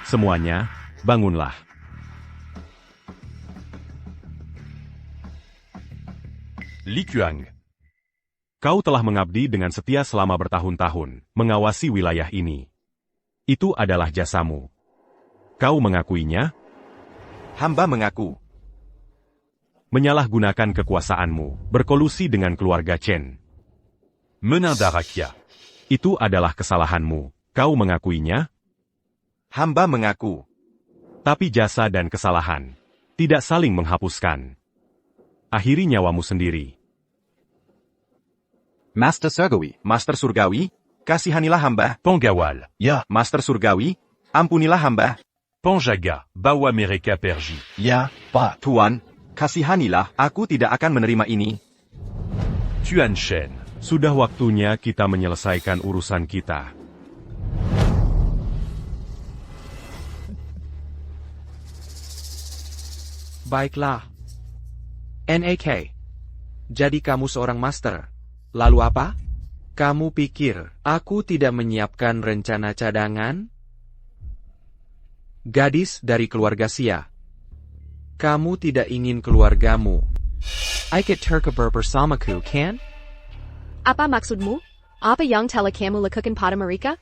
Semuanya, bangunlah. Li Qiang. Kau telah mengabdi dengan setia selama bertahun-tahun, mengawasi wilayah ini. Itu adalah jasamu. Kau mengakuinya? Hamba mengaku. Menyalahgunakan kekuasaanmu, berkolusi dengan keluarga Chen. Meninda rakyat. Itu adalah kesalahanmu. Kau mengakuinya? Hamba mengaku. Tapi jasa dan kesalahan tidak saling menghapuskan. Akhiri nyawamu sendiri. Master Surgawi. Master Surgawi, kasihanilah hamba. Pengawal. Ya. Master Surgawi, ampunilah hamba. Penjaga, bawa mereka pergi. Ya, Pak. Tuan, kasihanilah, aku tidak akan menerima ini. Tuan Shen. Sudah waktunya kita menyelesaikan urusan kita. Baiklah. NAK. Jadi kamu seorang master. Lalu apa? Kamu pikir aku tidak menyiapkan rencana cadangan? Gadis dari keluarga Xia. Kamu tidak ingin keluargamu ikut terkubur bersamaku, kan? Apa maksudmu? Apa yang telah kamu lakukan pada mereka?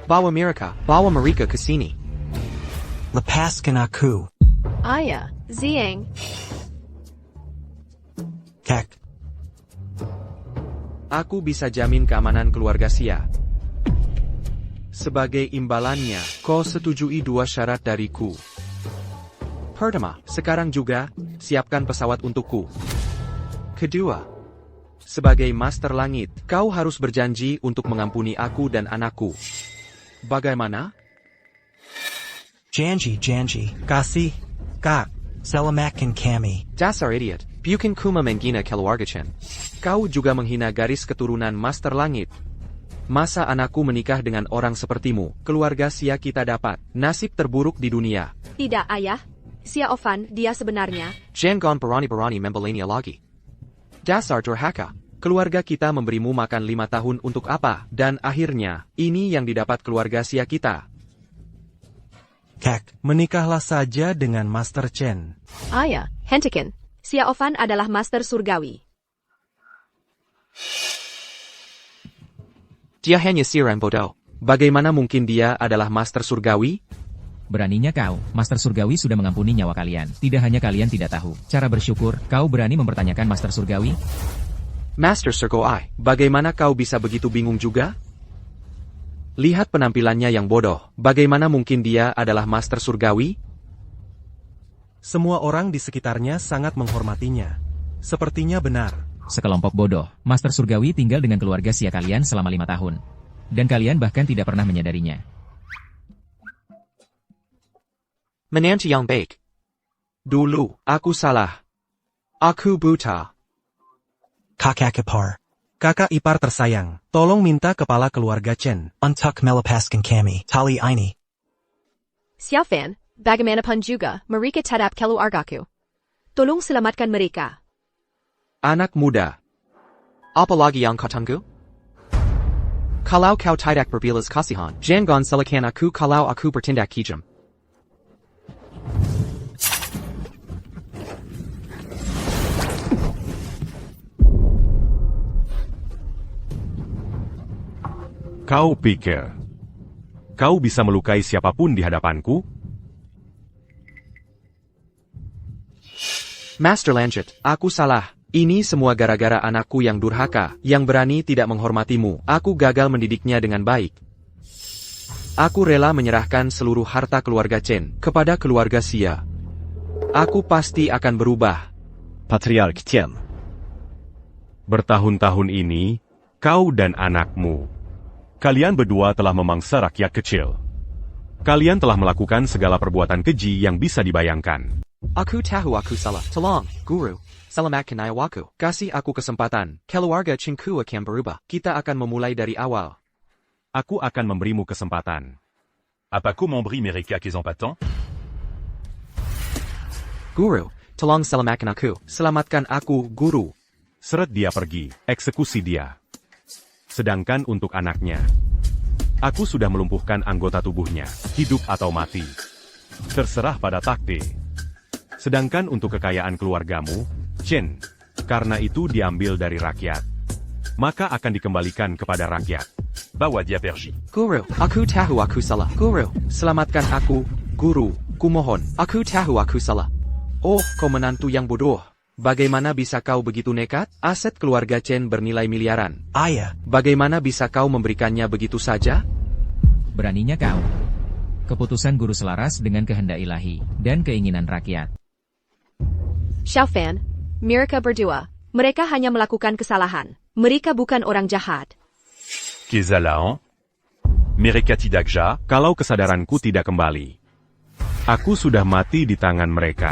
Bawa mereka ke sini. Lepaskan aku. Ayah, Ziang. Kek. Aku bisa jamin keamanan keluarga Xia. Sebagai imbalannya, kau setujui 2 syarat dariku. Pertama, sekarang juga, siapkan pesawat untukku. Kedua, sebagai Master Langit, kau harus berjanji untuk mengampuni aku dan anakku. Bagaimana? Janji. Kasih. Kak. Selamatkan kami. Dasar idiot. Bukan kuma menghina keluarga Chen. Kau juga menghina garis keturunan Master Langit. Masa anakku menikah dengan orang sepertimu? Keluarga Xia kita dapat nasib terburuk di dunia. Tidak, ayah. Xia Ofan, dia sebenarnya. Jangan berani-berani membelainya lagi. Dasar durhaka. Keluarga kita memberimu makan 5 tahun untuk apa? Dan akhirnya, ini yang didapat keluarga Xia kita. Kek, menikahlah saja dengan Master Chen. Ayah, hentikan. Xia Ofan adalah Master Surgawi. Dia hanya siran bodoh. Bagaimana mungkin dia adalah Master Surgawi? Beraninya kau, Master Surgawi sudah mengampuni nyawa kalian. Tidak hanya kalian tidak tahu cara bersyukur, kau berani mempertanyakan Master Surgawi? Master Surgawi, bagaimana kau bisa begitu bingung juga? Lihat penampilannya yang bodoh. Bagaimana mungkin dia adalah Master Surgawi? Semua orang di sekitarnya sangat menghormatinya. Sepertinya benar. Sekelompok bodoh, Master Surgawi tinggal dengan keluarga Xia kalian selama 5 tahun. Dan kalian bahkan tidak pernah menyadarinya. Menantu yang baik. Dulu, aku salah. Aku buta. Kakak ipar. Kakak ipar tersayang, tolong minta kepala keluarga Chen. Untuck Melapaskan kami, tali ini. Xiaofan, bagaimanapun juga, mereka tetap keluargaku. Tolong selamatkan mereka. Anak muda. Apalagi yang kau tunggu? Kalau kau tidak berbelas kasihan, jangan salahkan aku kalau aku bertindak kejam. Kau pikir kau bisa melukai siapapun di hadapanku? Master lanjut, aku salah. Ini semua gara-gara anakku yang durhaka, yang berani tidak menghormatimu. Aku gagal mendidiknya dengan baik. Aku rela menyerahkan seluruh harta keluarga Chen kepada keluarga Xia. Aku pasti akan berubah. Patriark Chen. Bertahun-tahun ini, kau dan anakmu, kalian berdua telah memangsa rakyat kecil. Kalian telah melakukan segala perbuatan keji yang bisa dibayangkan. Aku tahu aku salah. Tolong, Guru. Selamatkan nyawaku. Kasih aku kesempatan. Keluarga Chenku akan berubah. Kita akan memulai dari awal. Aku akan memberimu kesempatan. Apa kau memberi mereka kesempatan? Guru, tolong selamatkan aku. Selamatkan aku, Guru. Seret dia pergi, eksekusi dia. Sedangkan untuk anaknya, aku sudah melumpuhkan anggota tubuhnya, hidup atau mati. Terserah pada takdir. Sedangkan untuk kekayaan keluargamu, Chen, karena itu diambil dari rakyat, maka akan dikembalikan kepada rakyat. Bawa dia pergi. Guru, aku tahu aku salah. Guru, selamatkan aku, Guru. Kumohon, aku tahu aku salah. Oh, kau menantu yang bodoh. Bagaimana bisa kau begitu nekat? Aset keluarga Chen bernilai miliaran. Ayah. Bagaimana bisa kau memberikannya begitu saja? Beraninya kau. Keputusan guru selaras dengan kehendak ilahi dan keinginan rakyat. Xiaofan, mereka berdua, mereka hanya melakukan kesalahan. Mereka bukan orang jahat. Kezalaan? Mereka tidak jahat? Kalau kesadaranku tidak kembali, aku sudah mati di tangan mereka.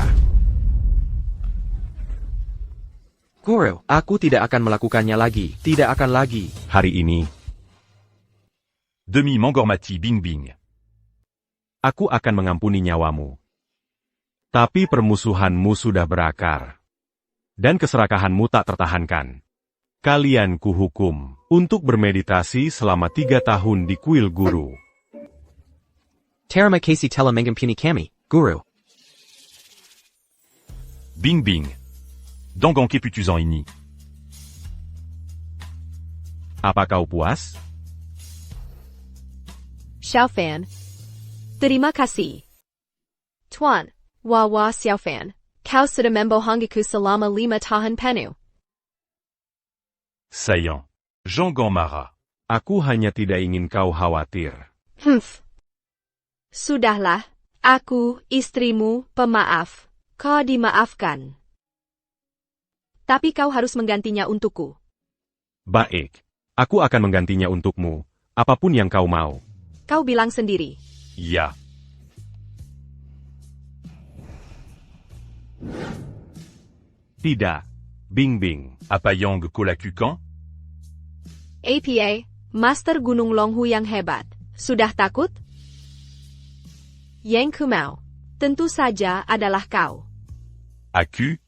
Guru, aku tidak akan melakukannya lagi. Tidak akan lagi. Hari ini, Demi Mangormati Bing Bing. aku akan mengampuni nyawamu. Tapi permusuhanmu sudah berakar. Dan keserakahanmu tak tertahankan. Kalian kuhukum untuk bermeditasi selama 3 tahun di kuil guru. Terima kasih telah mengampuni kami, Guru. Bing Bing. Dongongke putuzan ini. Apa kau puas? Xiaofan, terima kasih. Tuan, Wawa Xiaofan, kau sudah membohongiku selama 5 tahun penuh. Sayang. Jangan marah. Aku hanya tidak ingin kau khawatir. Sudahlah, aku, istrimu, pemaaf. Kau dimaafkan. Tapi kau harus menggantinya untukku. Baik. Aku akan menggantinya untukmu, apapun yang kau mau. Kau bilang sendiri. Ya. Tidak. Bing Bing. Apa yang kau lakukan? APA, Master Gunung Longhu yang hebat. Sudah takut? Yang ku mau, tentu saja adalah kau. Aku?